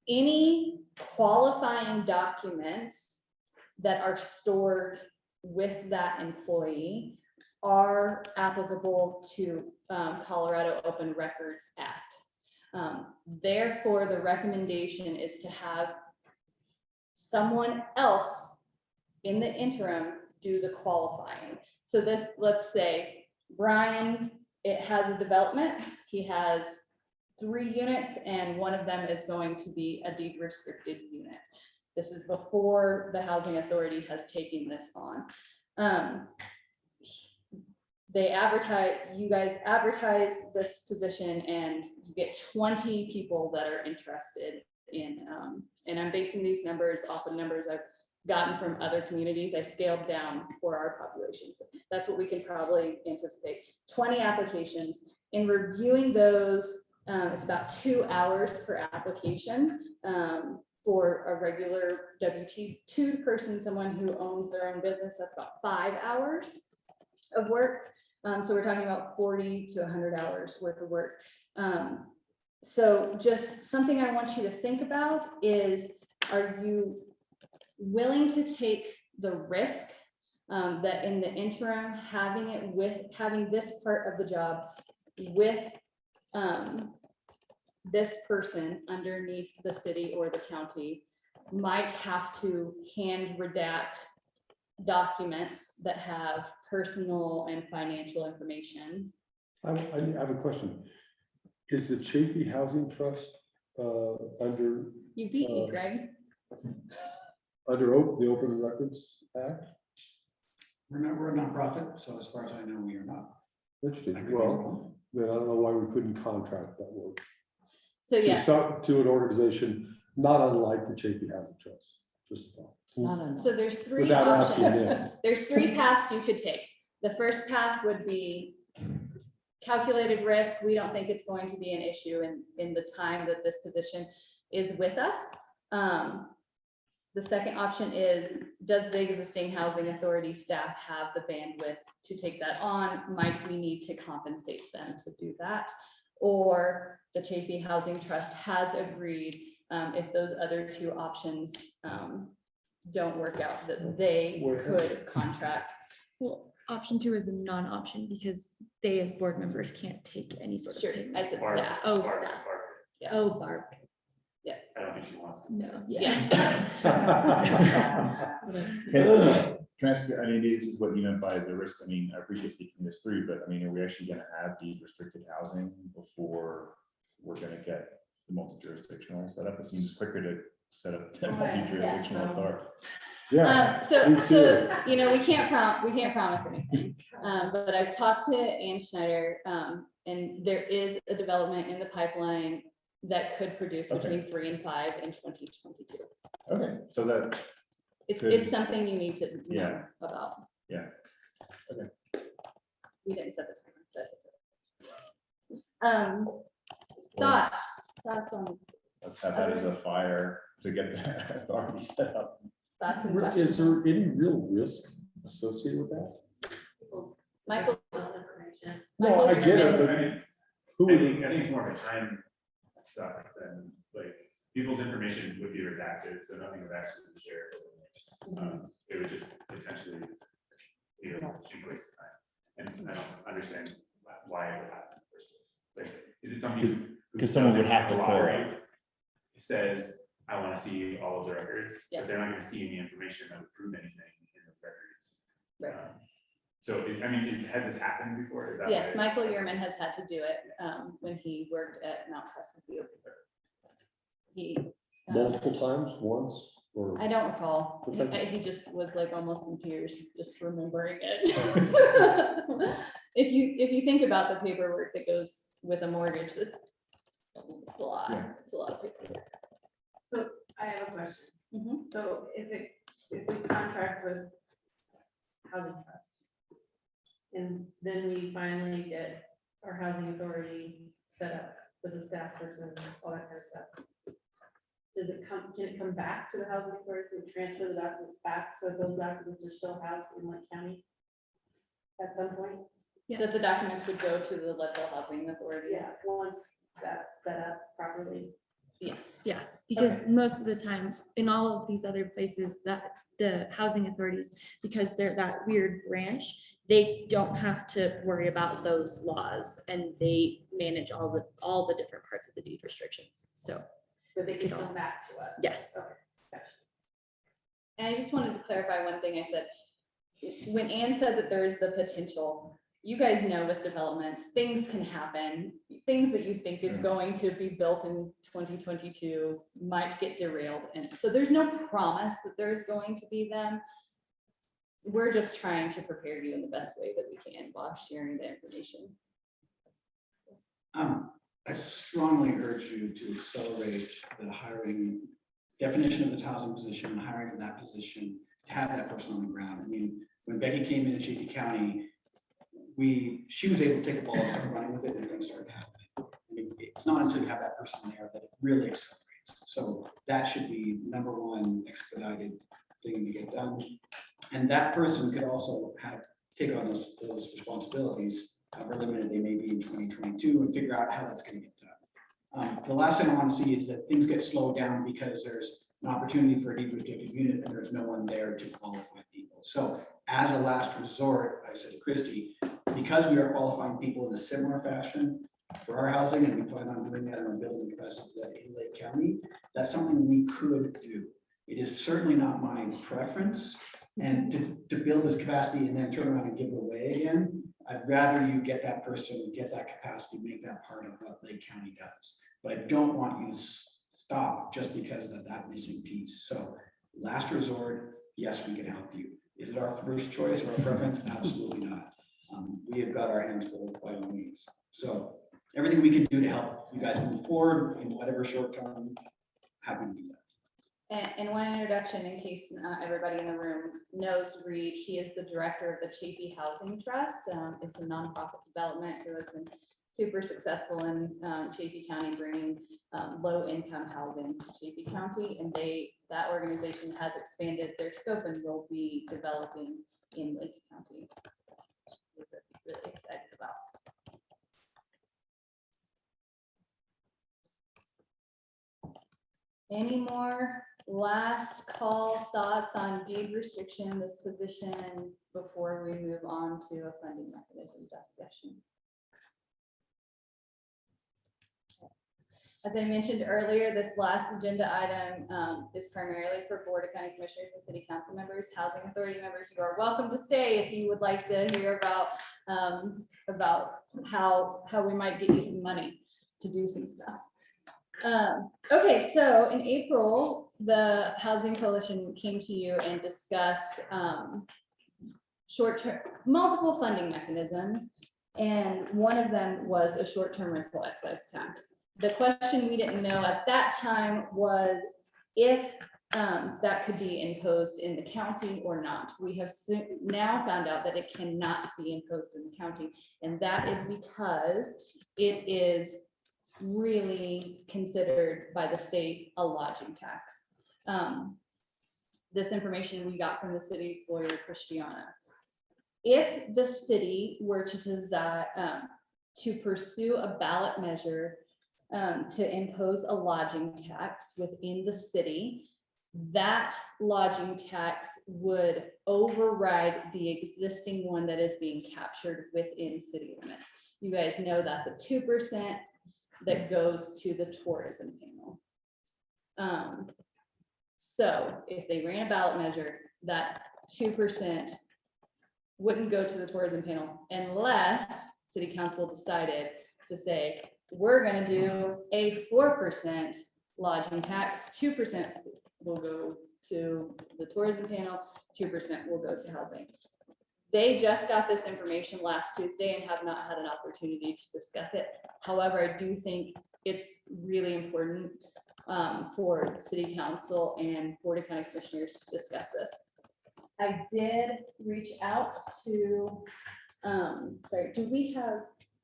Any qualifying documents that are stored with that employee are applicable to Colorado Open Records Act. Therefore, the recommendation is to have someone else in the interim do the qualifying. So this, let's say, Brian, it has a development, he has 3 units and one of them is going to be a deed restricted unit. This is before the housing authority has taken this on. They advertise, you guys advertise this position and you get 20 people that are interested in, and I'm basing these numbers off of numbers I've gotten from other communities. I scaled down for our populations. That's what we can probably anticipate. 20 applications. In reviewing those, it's about 2 hours per application for a regular W-2 person, someone who owns their own business. That's about 5 hours of work. So we're talking about 40 to 100 hours worth of work. So just something I want you to think about is, are you willing to take the risk that in the interim, having this part of the job with this person underneath the city or the county might have to hand redact documents that have personal and financial information? I have a question. Is the Chafee Housing Trust under You beat me, Greg. the Open Records Act? We're a nonprofit, so as far as I know, we are not. Interesting. Well, then I don't know why we couldn't contract that work. So yeah, To an organization not unlike the Chafee Housing Trust. Just a thought. so there's 3 Without asking options. them. There's 3 paths you could take. The first path would be calculated risk. We don't think it's going to be an issue in the time that this position is with us. The second option is, does the existing housing authority staff have the bandwidth to take that on? Might we need to compensate them to do that? Or the Chafee Housing Trust has agreed, if those other 2 options don't work out, that they could contract. Well, option 2 is a non-option because they as board members can't take any sort of Sure, payment. I said Barb, staff. Oh, Barb, staff. Barb. Yeah. Oh, Barb. I don't think she wants to. No. Yeah. Can I ask, I mean, this is what you meant by the risk. I mean, I appreciate thinking this through, but I mean, are we actually gonna have deed restricted housing before we're gonna get the multi-jurisdictional setup? It seems quicker to set up the multi-jurisdictional authority. Yeah. So, me too. you know, we can't promise anything. But I've talked to Ann Schneider, and there is a development in the pipeline that could produce between 3 and 5 in 2022. Okay, so that, It's Good. it's something you need to know Yeah. about. Yeah. Okay. We didn't set the timer, but thoughts on let's have that as a fire to get the authority set up. thoughts and Is questions? there any real risk associated with that? Michael. Information. No, I get it, but I mean, who I would, think it's more of a time suck than like people's information would be redacted, so nothing would actually be shared. It would just potentially be a huge waste of time. And I don't understand why it would happen in the first place. Like, is it something? who 'cause someone does it would have in to the call. lottery, Says, I want to see all of the records, Yeah. but they're not going to see any information that would prove anything in the records. Right. So has this happened before? Is that? Yes, why- Michael Yearman has had to do it when he worked at Mount Crescent View. He, multiple times, once, or? I don't recall. Okay. He just was like almost in tears, just remembering it. If you think about the paperwork that goes with a mortgage, it's a lot, Yeah. it's a lot of paperwork. So I have a question. Mhm. So if we contract with Housing Trust, and then we finally get our housing authority set up with a staff person, all that kind of stuff. Can it come back to the housing authority to transfer the documents back, so those documents are still housed in Lake County? At some point? That the documents would go to the Leadville Housing Authority. Yeah, once that's set up properly. Yes. Yeah, because most of the time, in all of these other places, that the housing authorities, because they're that weird branch, they don't have to worry about those laws, and they manage all the different parts of the deed restrictions, so. But they can It all- come back to us. Yes. Okay, gotcha. And I just wanted to clarify one thing I said. When Ann said that there is the potential, you guys know with developments, things can happen. Things that you think is going to be built in 2022 might get derailed. And so there's no promise that there's going to be them. We're just trying to prepare you in the best way that we can while sharing the information. I strongly urge you to accelerate the hiring, definition of the housing position, and hiring for that position, to have that person on the ground. I mean, when Becky came into Chaffey County, she was able to take the ball and start running with it, and things started happening. I mean, it's not until you have that person there that it really accelerates. So that should be number one expedited thing to get done. And that person could also take on those responsibilities, however limited they may be in 2022, and figure out how that's going to get done. The last thing I want to see is that things get slowed down because there's an opportunity for a deed restricted unit and there's no one there to qualify people. So as a last resort, I said to Christie, because we are qualifying people in a similar fashion for our housing, and we plan on doing that in our building capacity in Lake County, that's something we could do. It is certainly not my preference, and to build this capacity and then turn around and give it away again. I'd rather you get that person, get that capacity, make that part of what Lake County does. But I don't want you to stop just because of that missing piece. So last resort, yes, we can help you. Is it our first choice or our preference? Absolutely not. We have got our hands full by all means. So everything we can do to help you guys move forward in whatever short term, happy to do that. And one introduction, in case not everybody in the room knows Reed, he is the director of the Chaffey Housing Trust. It's a nonprofit development who has been super successful in Chaffey County, bringing low-income housing to Chaffey County. And that organization has expanded their scope and will be developing in Lake County. We're really excited about. Any more last call thoughts on deed restriction, this position, before we move on to a funding mechanism discussion? As I mentioned earlier, this last agenda item is primarily for Board of County Commissioners and City Council members. Housing Authority members, you are welcome to stay if you would like to hear about how we might get you some money to do some stuff. Okay, so in April, the Housing Coalition came to you and discussed short-term, multiple funding mechanisms, and one of them was a short-term rental excise tax. The question we didn't know at that time was if that could be imposed in the county or not. We have now found out that it cannot be imposed in the county, and that is because it is really considered by the state a lodging tax. this information we got from the city's lawyer, Christiana. If the city were to desire, to pursue a ballot measure to impose a lodging tax within the city, that lodging tax would override the existing one that is being captured within city limits. You guys know that's a 2% that goes to the tourism panel. So if they ran a ballot measure, that 2% wouldn't go to the tourism panel unless city council decided to say, we're gonna do a 4% lodging tax, 2% will go to the tourism panel, 2% will go to housing. They just got this information last Tuesday and have not had an opportunity to discuss it. However, I do think it's really important for city council and Board of County Commissioners to discuss this. I did reach out to, sorry, do we have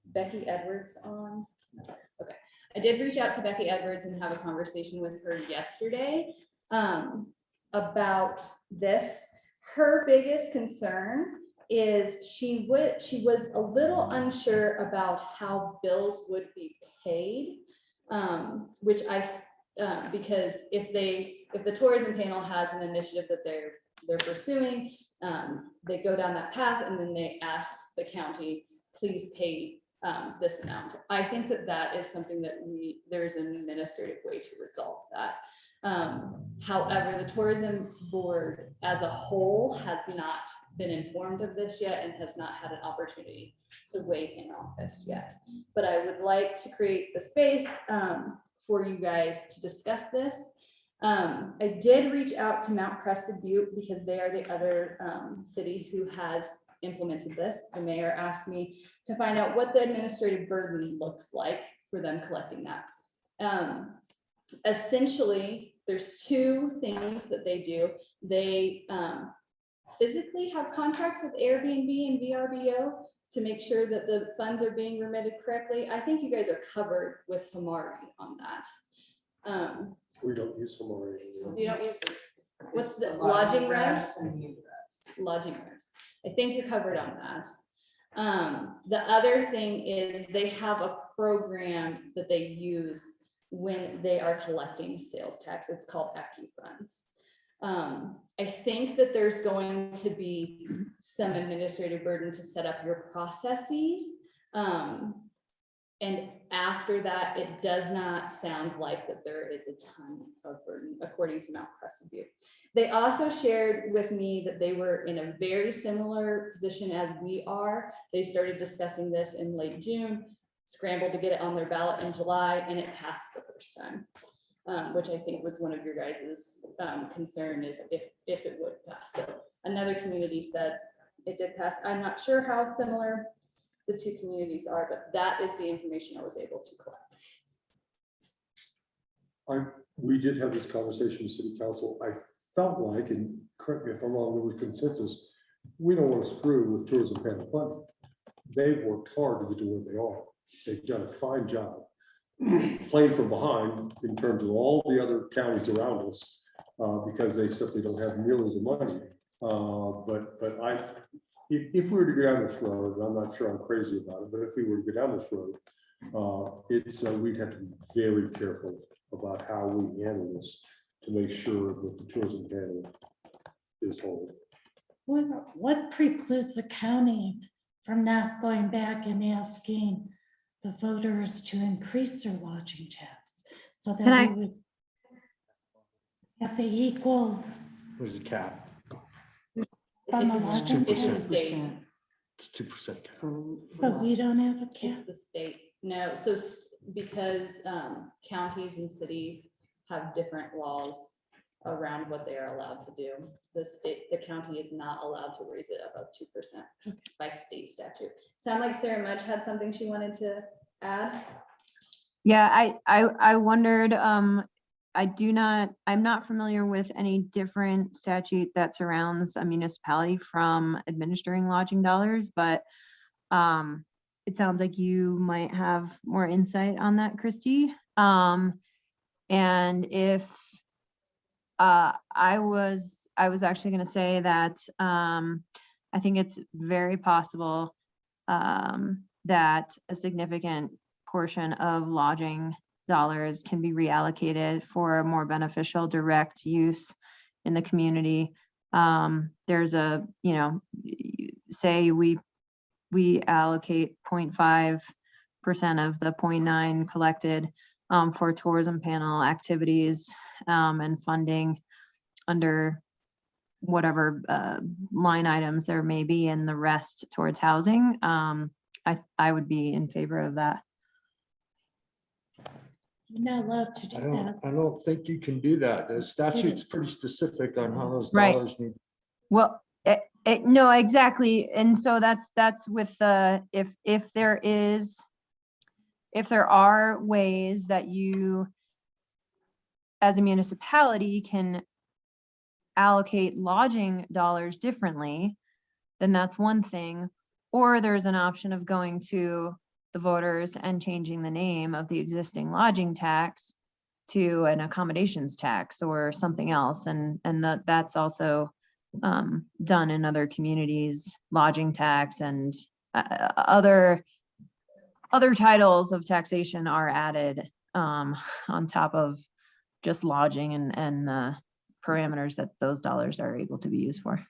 Becky Edwards on? Okay, I did reach out to Becky Edwards and have a conversation with her yesterday about this. Her biggest concern is she was a little unsure about how bills would be paid, which because if the tourism panel has an initiative that they're pursuing, they go down that path and then they ask the county, please pay this amount. I think that is something that there's an administrative way to resolve that. However, the tourism board as a whole has not been informed of this yet and has not had an opportunity to weigh in on this yet. But I would like to create the space for you guys to discuss this. I did reach out to Mount Crested Butte because they are the other city who has implemented this. The mayor asked me to find out what the administrative burden looks like for them collecting that. Essentially, there's two things that they do. They physically have contracts with Airbnb and VRBO to make sure that the funds are being remitted correctly. I think you guys are covered with Hamari on that. We don't use them already. You don't use, what's the lodging revs? Lodging revs. I think you're covered on that. The other thing is they have a program that they use when they are collecting sales tax. It's called AccuFunds. I think that there's going to be some administrative burden to set up your processes. And after that, it does not sound like that there is a ton of burden, according to Mount Crested Butte. They also shared with me that they were in a very similar position as we are. They started discussing this in late June, scrambled to get it on their ballot in July, and it passed the first time, which I think was one of your guys' concern is if it would pass. So another community says it did pass. I'm not sure how similar the two communities are, but that is the information I was able to collect. We did have this conversation in city council. I felt like, and correct me if I'm wrong, there was consensus, we don't want to screw with tourism panel funding. They've worked hard to get to where they are. They've done a fine job playing from behind in terms of all the other counties around us because they simply don't have nearly the money. But if we were to go down this road, I'm not sure I'm crazy about it, but if we were to go down this road, we'd have to be very careful about how we handle this to make sure that the tourism panel is whole. What precludes the county from not going back and asking the voters to increase their lodging tax so that we would have the equal? There's a cap. On the It's lodging it's the tax? state. It's 2% cap. But we don't have a cap. It's the state. No, so because counties and cities have different laws around what they are allowed to do. The county is not allowed to raise it above 2% by state statute. Sound like Sarah Mudge had something she wanted to add? Yeah, I wondered, I'm not familiar with any different statute that surrounds a municipality from administering lodging dollars, but it sounds like you might have more insight on that, Christy. And if I was I was actually gonna say that, I think it's very possible, that a significant portion of lodging dollars can be reallocated for a more beneficial direct use in the community. There's a, you know, say we allocate 0.5% of the 0.9 collected for tourism panel activities and funding under whatever line items there may be, and the rest towards housing. I would be in favor of that. You're not allowed to do that. I don't think you can do that. The statute's pretty specific on how those Right. dollars need. Well, no, exactly. And so that's with the, if there are ways that you as a municipality can allocate lodging dollars differently, then that's one thing. Or there's an option of going to the voters and changing the name of the existing lodging tax to an accommodations tax or something else. And that's also done in other communities, lodging tax and other titles of taxation are added on top of just lodging and the parameters that those dollars are able to be used for.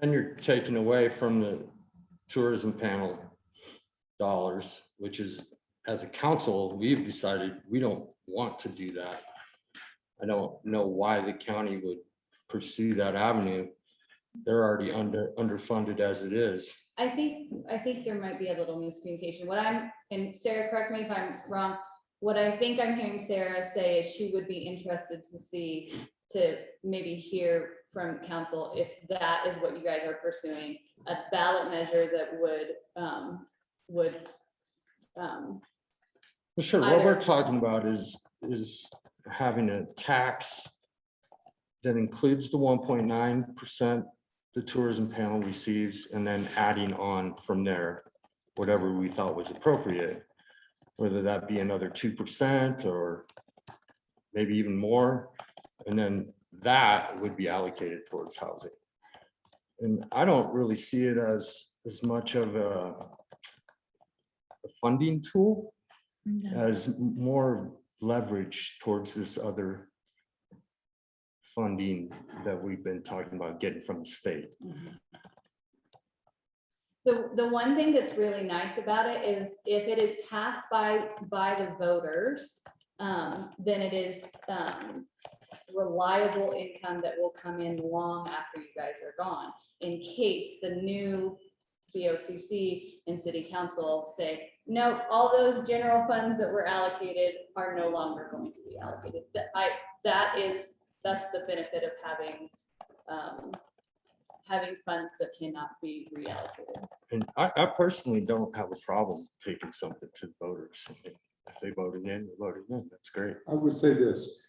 Then you're taking away from the tourism panel dollars, which is, as a council, we've decided we don't want to do that. I don't know why the county would pursue that avenue. They're already underfunded as it is. I think there might be a little miscommunication. And Sarah, correct me if I'm wrong, what I think I'm hearing Sarah say is she would be interested to maybe hear from council if that is what you guys are pursuing, a ballot measure that would Well, sure, what we're talking about is having a tax that includes the 1.9% the tourism panel receives, and then adding on from there, whatever we thought was appropriate, whether that be another 2% or maybe even more. And then that would be allocated towards housing. And I don't really see it as much of a funding tool as more leverage towards this other funding that we've been talking about getting from the state. The one thing that's really nice about it is if it is passed by the voters, then it is reliable income that will come in long after you guys are gone, in case the new BOCC and city council say, no, all those general funds that were allocated are no longer going to be allocated. That's the benefit of having funds that cannot be reallocated. And I personally don't have a problem taking something to the voters. If they voted in, they voted in. That's great. I would say this.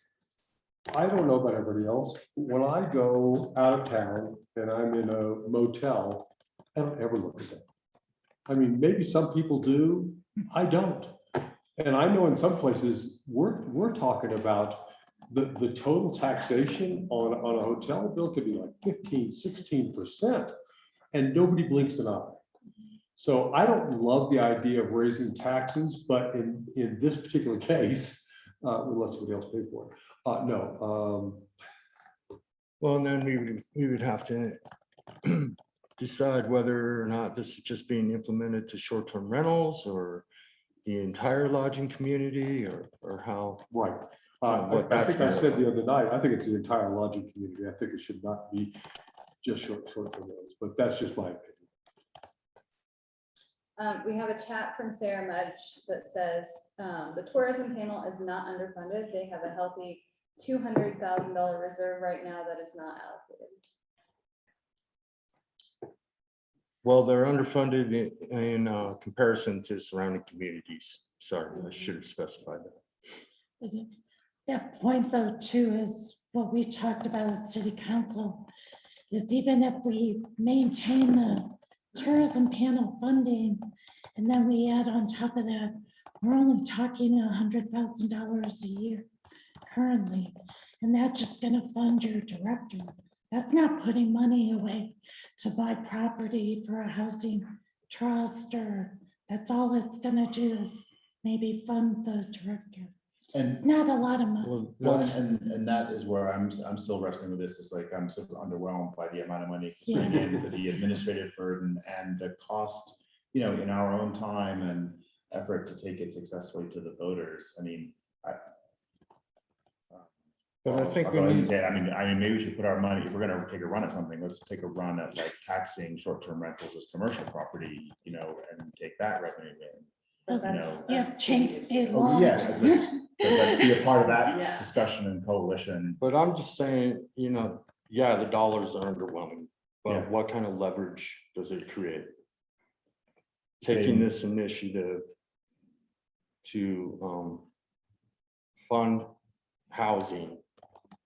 I don't know about everybody else. When I go out of town and I'm in a motel, I don't ever look at that. I mean, maybe some people do. I don't. And I know in some places, we're talking about the total taxation on a hotel bill could be like 15–16%, and nobody blinks an eye. So I don't love the idea of raising taxes, but in this particular case, we'll let somebody else pay for it. No. Well, and then we would have to decide whether or not this is just being implemented to short-term rentals or the entire lodging community or how. Right. I think I said the other night, I think it's the entire lodging community. I think it should not be just short-term rentals, but that's just my opinion. We have a chat from Sarah Mudge that says the tourism panel is not underfunded. They have a healthy $200,000 reserve right now that is not allocated. Well, they're underfunded in comparison to surrounding communities. Sorry, I should have specified that. That point though, too, is what we talked about as city council, is even if we maintain the tourism panel funding, and then we add on top of that, we're only talking $100,000 a year currently, and that's just gonna fund your director That's not putting money away to buy property for a housing trust, or that's all it's gonna do is maybe fund the director. And Not a lot of money. well, and that is where I'm still wrestling with this. It's like I'm so underwhelmed by the amount of money putting in for the administrative burden and the cost, you know, in our own time and effort to take it successfully to the voters. I mean, But I think I'll we go ahead and need, say it. I mean, maybe we should put our money, if we're gonna take a run at something, let's take a run at like taxing short-term rentals as commercial property, you know, and take that revenue in. But You that's- know. Yeah, that's change city. state Oh, law. yeah, let's be a part of Yeah. that discussion and coalition. but I'm just saying, you know, yeah, the dollars are underwhelming, Yeah. but what kind of leverage does it create? Same. Taking this initiative to fund housing,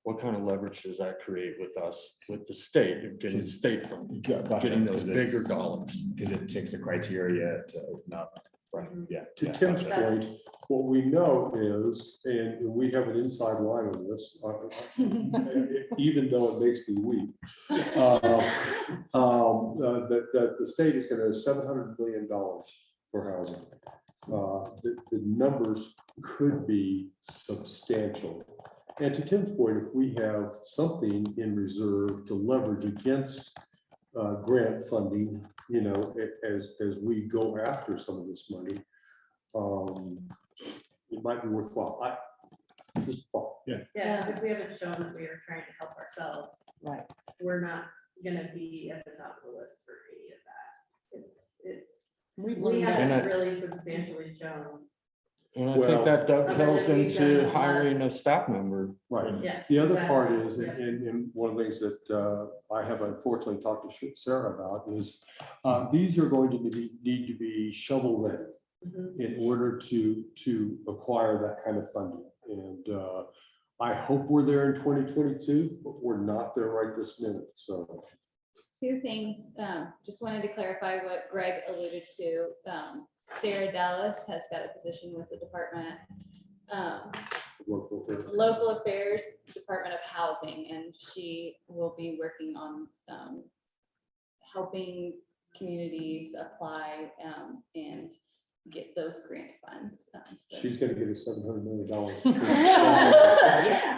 what kind of leverage does that create with us, with the state, of getting state funding, getting those bigger dollars? Because it takes the criteria to open up, right, yeah. To yeah, Tim's gotcha. point, what we know is, and we have an inside line on this, even though it makes me weep. That the state is gonna have $700 billion for housing. The numbers could be substantial. And to Tim's point, if we have something in reserve to leverage against grant funding, you know, as we go after some of this money, it might be worthwhile. Just thought. Yeah, if we haven't shown that we are trying to help ourselves, Right. we're not gonna be at the top of the list for any of that. It's, We've we learned that. haven't really substantially shown. And I Well- think that dovetails Other than we've done a into lot. hiring a staff member. Right. Yeah. The other part exactly. is, and one of the things that I have unfortunately talked to Sarah about is these are going to need to be shovel ready Mhm. in order to acquire that kind of funding. And I hope we're there in 2022, but we're not there right this minute. So Two things, just wanted to clarify what Greg alluded to. Sarah Dallas has got a position with the Department, local affairs. Local Affairs, Department of Housing, and she will be working on helping communities apply and get those grant funds. So- She's gonna get a $700 million.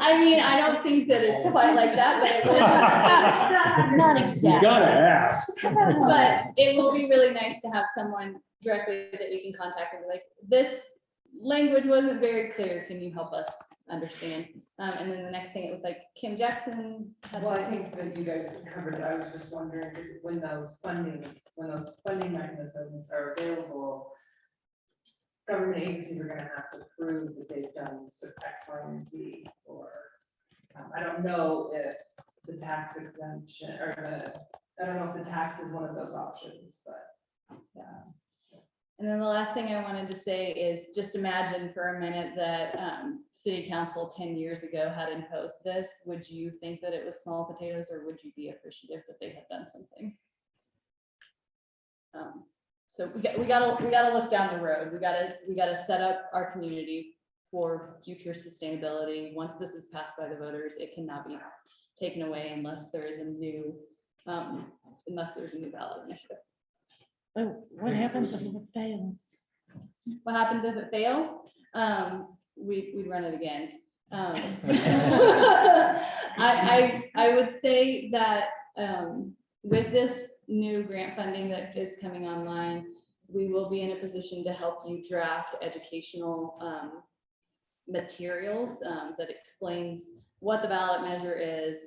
I mean, I don't think that it's quite like that, but it will. Not You exactly. gotta ask. But it will be really nice to have someone directly that we can contact and be like, this language wasn't very clear. Can you help us understand? And then the next thing, it was like Kim Jackson. had Well, I something. think that you guys covered it. I was just wondering, is when those funding mechanisms are available, government agencies are gonna have to prove that they've done X, Y, and Z, or, I don't know if the tax exemption, or I don't know if the tax is one of those options, but. And then the last thing I wanted to say is just imagine for a minute that city council 10 years ago had imposed this. Would you think that it was small potatoes, or would you be appreciative that they had done something? So we gotta look down the road. We gotta set up our community for future sustainability. Once this is passed by the voters, it cannot be taken away unless there is a new, unless there's a new ballot initiative. But what happens if it fails? What happens if it fails? We'd run it again. I would say that with this new grant funding that is coming online, we will be in a position to help you draft educational materials that explains what the ballot measure is,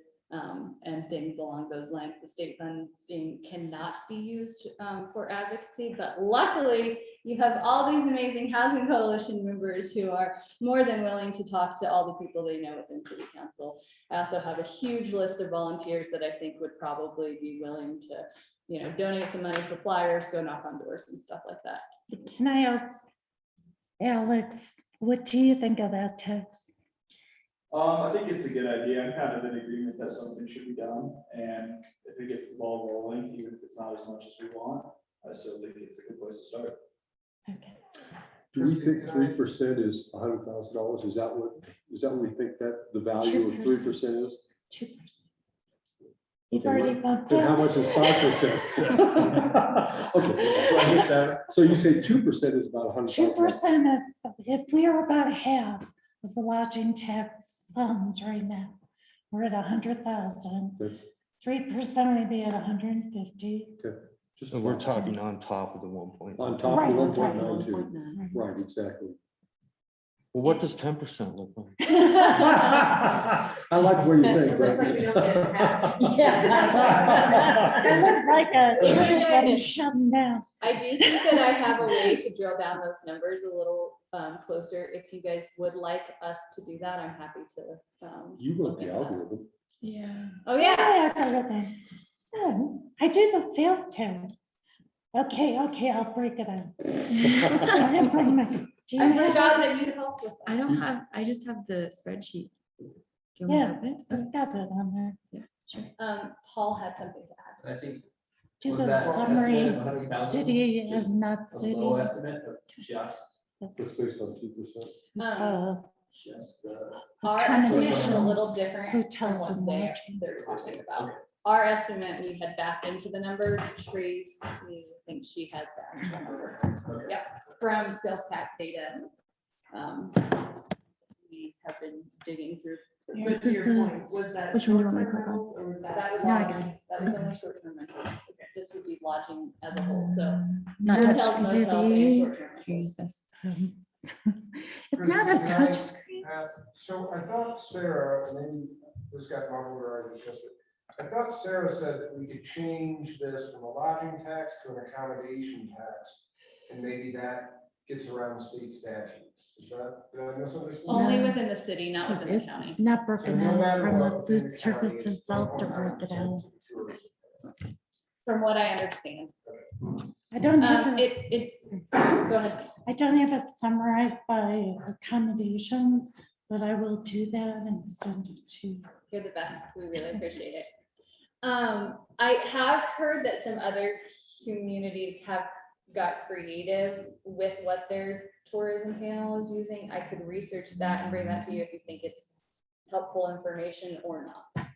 and things along those lines. The state funding cannot be used for advocacy, but luckily you have all these amazing housing coalition members who are more than willing to talk to all the people they know within city council. I also have a huge list of volunteers that I think would probably be willing to, you know, donate some money for flyers, go knock on doors and stuff like that. Can I ask Alex, what do you think of that text? I think it's a good idea. I'm kind of in agreement that something should be done, and if it gets the ball rolling, even if it's not as much as we want, I still think it's a good place to start. Okay. Do we think 3% is $100,000? Is that what we think that the value of 3% is? 2%. You've already bumped Then how it. much is 5%? Okay, so you say 2% is about $100,000. 2% is, if we are about half of the lodging tax funds right now, we're at 100,000. Good. 3% would be at 150. Just So we're talking on top of the 1.9. on top Right, of right, 1.92. 1.9. Right, exactly. Well, what does 10% look like? I like where you think. It looks like we don't get half. Yeah. It looks like a tree that is shutting down. I do think that I have a way to drill down those numbers a little closer. If you guys would like us to do that, I'm happy to. You wrote look the into that. algorithm. Yeah. Oh, yeah. I got everything. Oh, I do the sales tax. Okay, I'll break it out. Try and bring my- do you I have forgot it? that you'd help with I that. don't have, I just have the spreadsheet. Do you want me to Yeah, open it? it's got it on there. Yeah, sure. Paul had something to add. I think. Do was the that estimate summary, of 100,000 city just and not a city. low estimate of just It's based on 2%. just the. Our estimate is a accommodations, little different from hotels what and they're talking about. Our estimate, we had backed into the number, Tracy, I think she has the actual number. Yep, from sales tax data. We have been digging through. Yeah, But to your this point, is- was that which one do you want me to short-term click on? rentals or was That that? was No, I lodging, got it. that was only short-term rentals. This would be lodging as a whole, so. Not hotels, touch motels, and city. short-term Use rentals. this. It's not a touch screen. So I thought Sarah, and then this got muddled or I discussed it. I thought Sarah said that we could change this from a lodging tax to an accommodation tax. And maybe that gets around state statutes. Is that, did I misunderstand? Only No. within the city, not within the It's county. not So broken no out matter from what, the within food the county, it's services, I'll have to break it 100% out. to tourism. From what I understand. I don't have It, go ahead. I don't have it summarized by accommodations, but I will do that and send it to you. You're the best. We really appreciate it. I have heard that some other communities have got creative with what their tourism panel is using. I could research that and bring that to you if you think it's helpful information or not.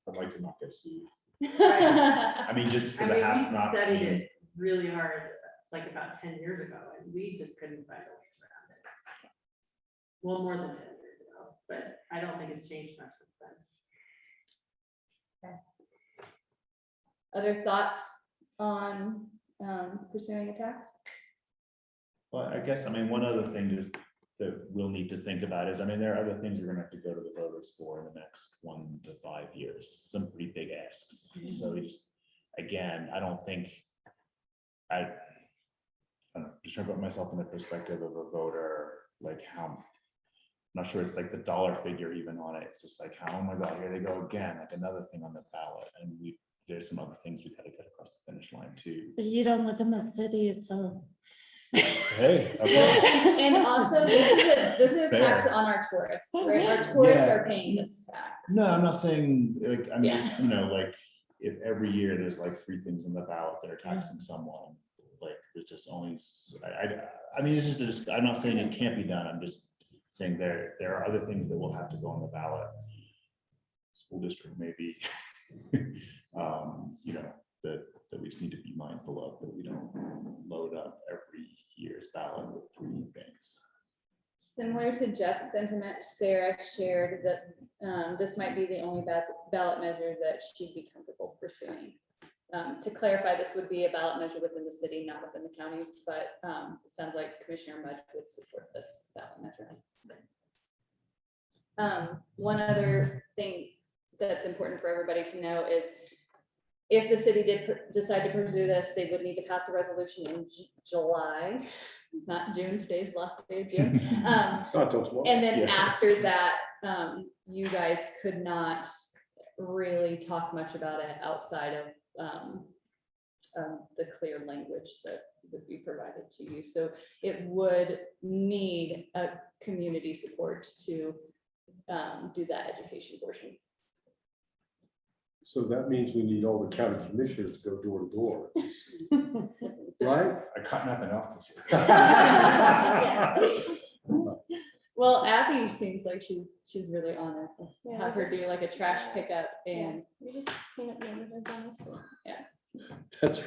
I'd like to not get sued. I I mean, just for I the mean, house we not studied being. it really hard, like about 10 years ago, and we just couldn't find a way around it. Well, more than 10 years ago, but I don't think it's changed much since then. Other thoughts on pursuing a tax? Well, I guess, I mean, one other thing is that we'll need to think about is, I mean, there are other things we're gonna have to go to the voters for in the next 1 to 5 years, some pretty big asks. So we just, again, I don't think, I don't know, just trying to put myself in the perspective of a voter, like how, I'm not sure it's like the dollar figure even on it. It's just like, oh my God, here they go again, like another thing on the ballot. And there's some other things we gotta get across the finish line too. But you don't live in the city, so. Hey, okay. And also, this is a tax Fair. on our tourists, right? Our tourists Yeah. are paying this tax. No, I'm not saying, like, I'm Yeah. just, like, if every year there's like 3 things on the ballot that are taxing someone, like, there's just only, I mean, it's just, I'm not saying it can't be done, I'm just saying there are other things that will have to go on the ballot. School district maybe, that we just need to be mindful of, that we don't load up every year's ballot with 3 things. Similar to Jeff's sentiment, Sarah shared that this might be the only ballot measure that she'd be comfortable pursuing. To clarify, this would be a ballot measure within the city, not within the county, but it sounds like Commissioner Mudge would support this ballot measure. One other thing that's important for everybody to know is if the city did decide to pursue this, they would need to pass a resolution in July, not June. Today's the last day of June. It's not till tomorrow. And then Yeah. after that, you guys could not really talk much about it outside of the clear language that would be provided to you. So it would need a community support to do that education portion. So that means we need all the county commissioners to go door to door. Right? I caught nothing else this year. Well, Well, Abby seems like she's really on it. Let's Yeah, have her do just- like a trash pickup and, We just clean up neighborhoods, honestly. That's.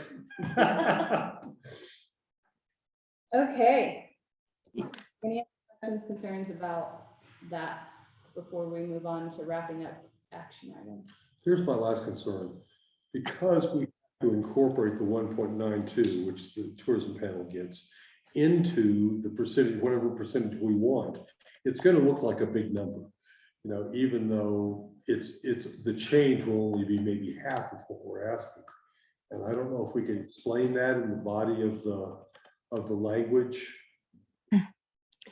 okay. Any other questions, concerns about that before we move on to wrapping up action items? Here's my last concern. Because we have to incorporate the 1.92, which the tourism panel gets, into the percentage, whatever percentage we want, it's gonna look like a big number. You know, even though it's, the change will only be maybe half of what we're asking. And I don't know if we can explain that in the body of the language.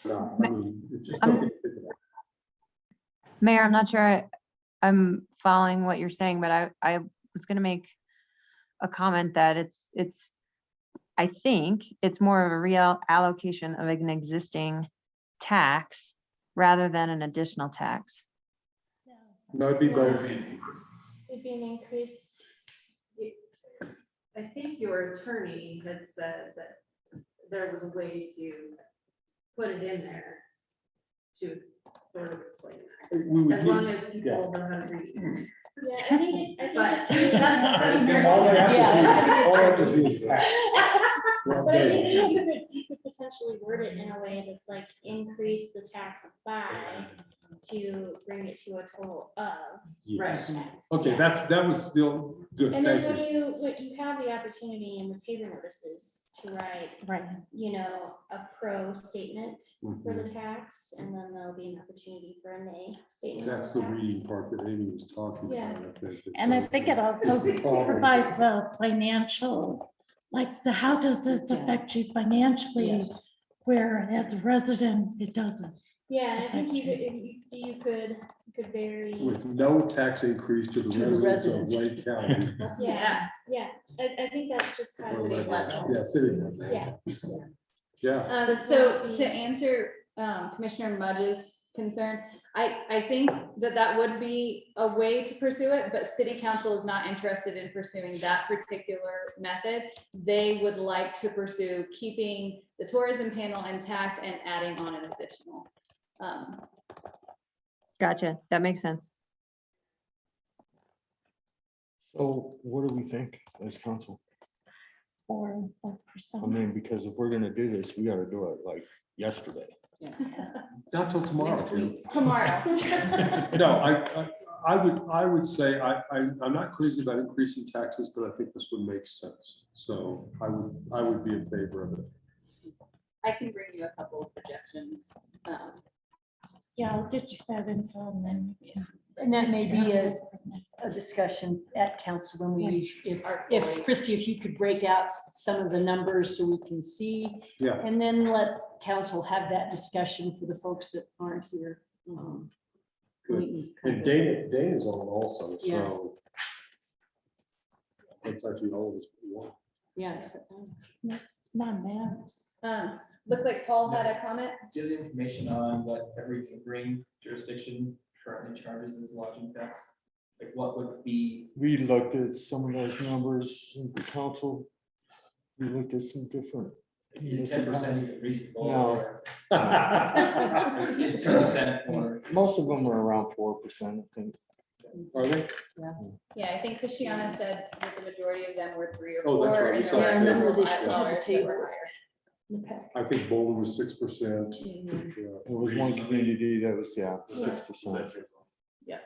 No, I mean, it's just something to think about. Mayor, I'm not sure I'm following what you're saying, but I was gonna make a comment that it's I think it's more of a real allocation of an existing tax rather than an additional tax. No, it'd be both. It'd be an increase. I think your attorney had said that there was a way to put it in there to sort of explain that. We would As long need- as people know how to read. Yeah, I think But it's really. that's very- All they have to see is- Yeah. all they have to see is tax. But I think you could potentially word it in a way that's like increase the tax by to bring it to a total of. Yes. X. Okay, that was still good, And then thank you. when you have the opportunity in the table notices to write, you know, a pro statement for the tax, and then there'll be an opportunity for a nay statement. That's the reading part that Amy was talking Yeah. about. And I think it also Is the problem. provides a financial, like how does this affect you financially? Where as a resident, it doesn't. Yeah, and I think affect you could vary. With no tax increase to the To the residents of residents. Lake County. Yeah, I think that's just how. Or it's Lake- set. Yeah, city. level. Yeah. Yeah, So to answer Commissioner Mudge's concern, I think that would be a way to pursue it, but city council is not interested in pursuing that particular method. They would like to pursue keeping the tourism panel intact and adding on an additional. Gotcha. That makes sense. So what do we think as council? 4%. I mean, because if we're gonna do this, we gotta do it like yesterday. not till tomorrow. Next Tim. week. Tomorrow. No, I would say, I'm not crazy about increasing taxes, but I think this would make sense. So I would be in favor of it. I can bring you a couple of projections. Yeah, I'll get you that info and then you can. And that may be a discussion at council when we, if Christie, if you could break out some of the numbers so we can see. Yeah. And then let council have that discussion for the folks that aren't here. Good. And Dana's on also, Yeah. so. That's actually all of us. want. Yeah. except- Not maps. Looked like Paul had a comment. Do you have the information on what every Green jurisdiction currently charges as lodging tax? Like what would be, We looked at some of those numbers in the council. We looked at some different. is 10% even reasonable? No. or- Is 2% or? Most of them are around 4%, I think. Are they? Yeah, I think Christiana said that the majority of them were 3 or 4. Oh, that's right. We and saw there that. were Yeah, a remember couple they of still have a others that were table. higher. I think Bowling was 6%. Mhm. Yeah. There was one community that was, 6%. Yeah.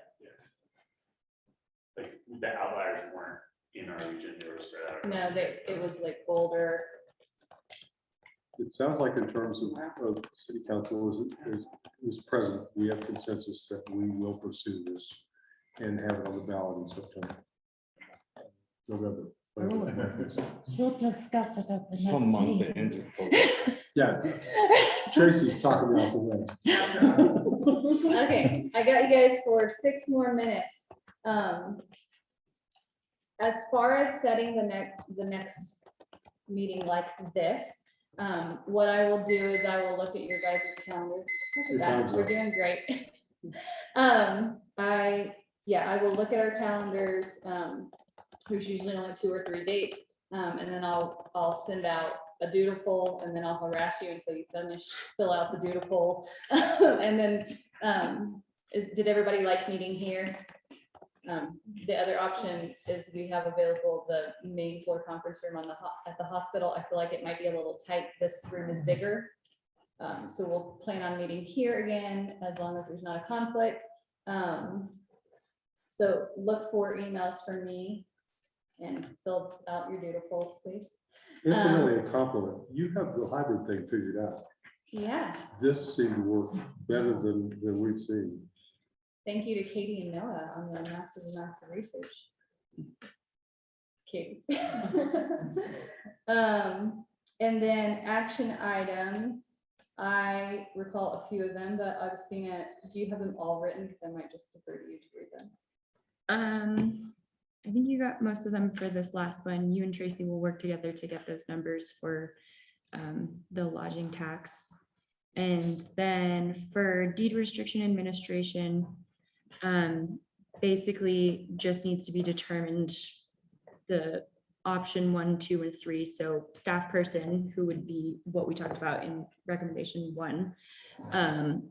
Like the outliers weren't in our region, they were spread out. No, it was like Boulder. It sounds like in terms of city council is present, we have consensus that we will pursue this and have it on the ballot in September. November. We'll discuss it at the Some next month meeting. into. Yeah, Tracy's talking me off the ledge. Okay, I got you guys for 6 more minutes. As far as setting the next meeting like this, what I will do is I will look at your guys' calendars. Your Look at time's that, we're up. doing great. I will look at our calendars. There's usually only 2 or 3 dates, and then I'll send out a doodle poll, and then I'll harass you until you fill out the doodle poll. And then, did everybody like meeting here? The other option is we have available the main floor conference room on at the hospital. I feel like it might be a little tight. This room is bigger. So we'll plan on meeting here again, as long as there's not a conflict. So look for emails from me and fill out your doodle polls, please. Incidentally, a compliment. You have the hybrid thing figured out. Yeah, This seemed to work better than we've seen. thank you to Katie and Noah on the massive amounts of research. Katie. And then action items. I recall a few of them, but Augustina, do you have them all written? Because I might just defer to you to read them. I think you got most of them for this last one. You and Tracy will work together to get those numbers for the lodging tax. And then for deed restriction administration, basically just needs to be determined the option 1, 2, and 3. So staff person, who would be what we talked about in recommendation 1,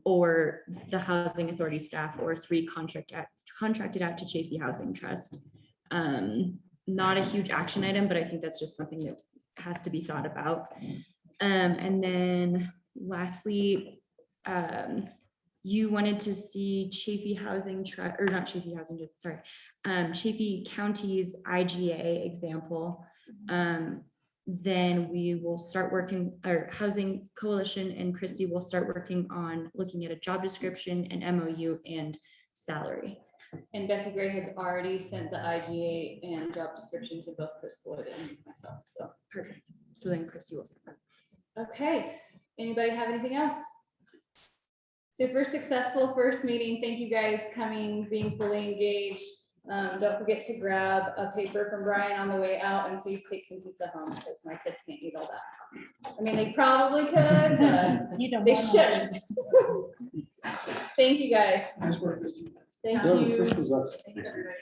or the housing authority staff, or 3 contracted out to Chafee Housing Trust. Not a huge action item, but I think that's just something that has to be thought about. And then lastly, you wanted to see Chafee Housing Trust, or not Chafee Housing, sorry, Chafee County's IGA example. Then we will start working, or Housing Coalition and Christy will start working on looking at a job description, an MOU, and salary. And Becky Gray has already sent the IGA and job description to both Chris Floyd and myself, so. Perfect. So then Christy will send that. Okay, anybody have anything else? Super successful first meeting. Thank you guys coming, being fully engaged. Don't forget to grab a paper from Brian on the way out, and please take some pizza home because my kids can't eat all that. I mean, they probably could, but You don't they want shouldn't. Thank you, guys. Nice work, Christie. Thank No, the you. first was us. Thanks, everybody.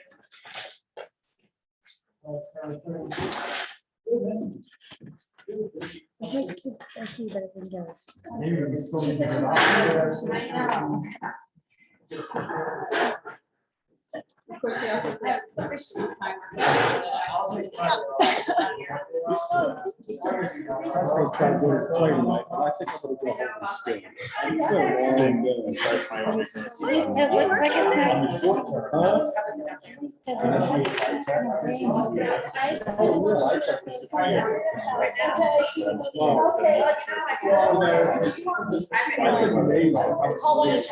Becky better than Doris. She said she Of course, they also have some Christian time. I was gonna try to go to the play tonight, but I think I'm gonna go home and stay. It's been a long day. It looks like it's On the short term, huh? Oh, yeah, I checked this. I've been amazed at how much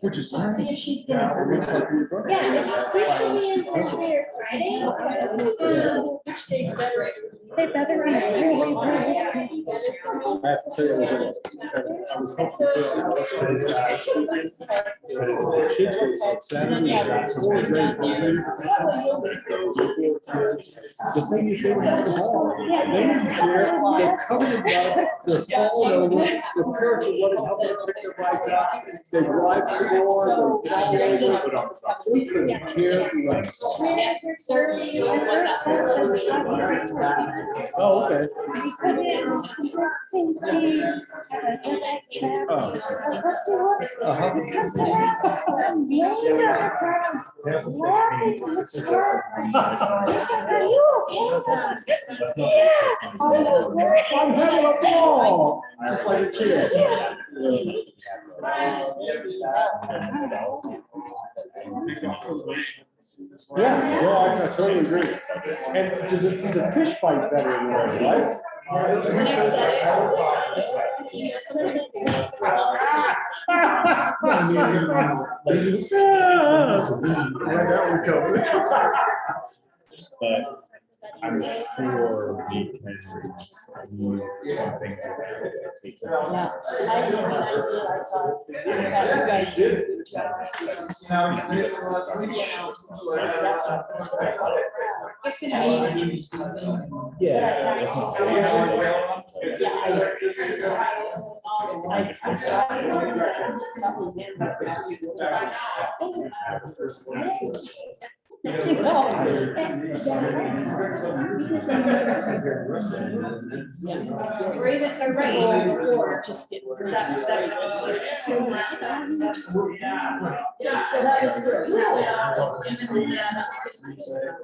which is. See if she's Yeah, gonna. it looks like we're gonna- Yeah, if she'll be in Thursday or Friday. Which day's better? They better be really, really good. I have to tell you, I was hoping for the kids was on Saturday. The thing is, they were having a ball. They didn't care. They're covered in mud. They're falling over. The parents are running, helping them pick their bike up. They ride some more. They couldn't care less. Oh, okay. I'm having a ball, just like a kid. Yeah, no, I totally agree. And the fish bite better in there, right? But I'm sure we can use something. It's gonna be. Or even a rain, Or just get. rid of that, it. that, two months. So that was good.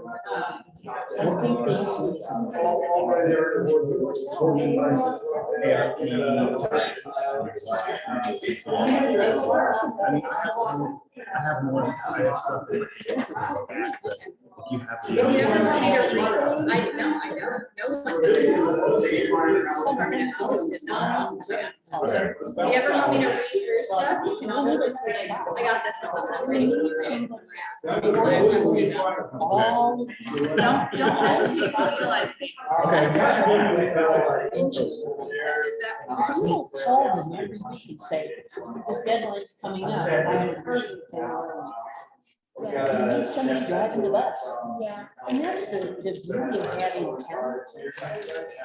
I think these I have more. I have stuff that- If you have. If you ever want me to read, I know, no one does. Permanent houses did not. If you ever want me to read your stuff, you can always, I got this. I'm reading. Don't hesitate to utilize me. People call them every week and say, this deadline's coming up. I haven't heard anything. You need somebody driving the bus. Yeah. And that's the beauty of having a county.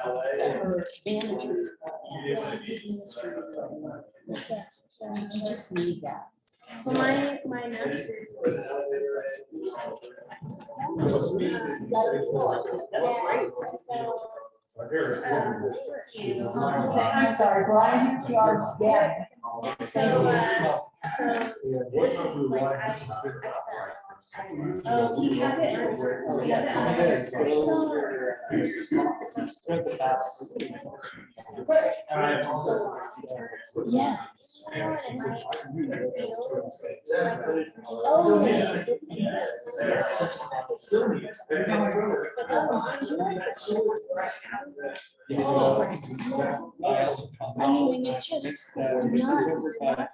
Her manager. You just need that. Well, my master's. I'm sorry, Brian, you are bad. So this is like, I spent. Oh, he has it on, he has it on his personal. Yeah. Oh. I mean, and it just, you're not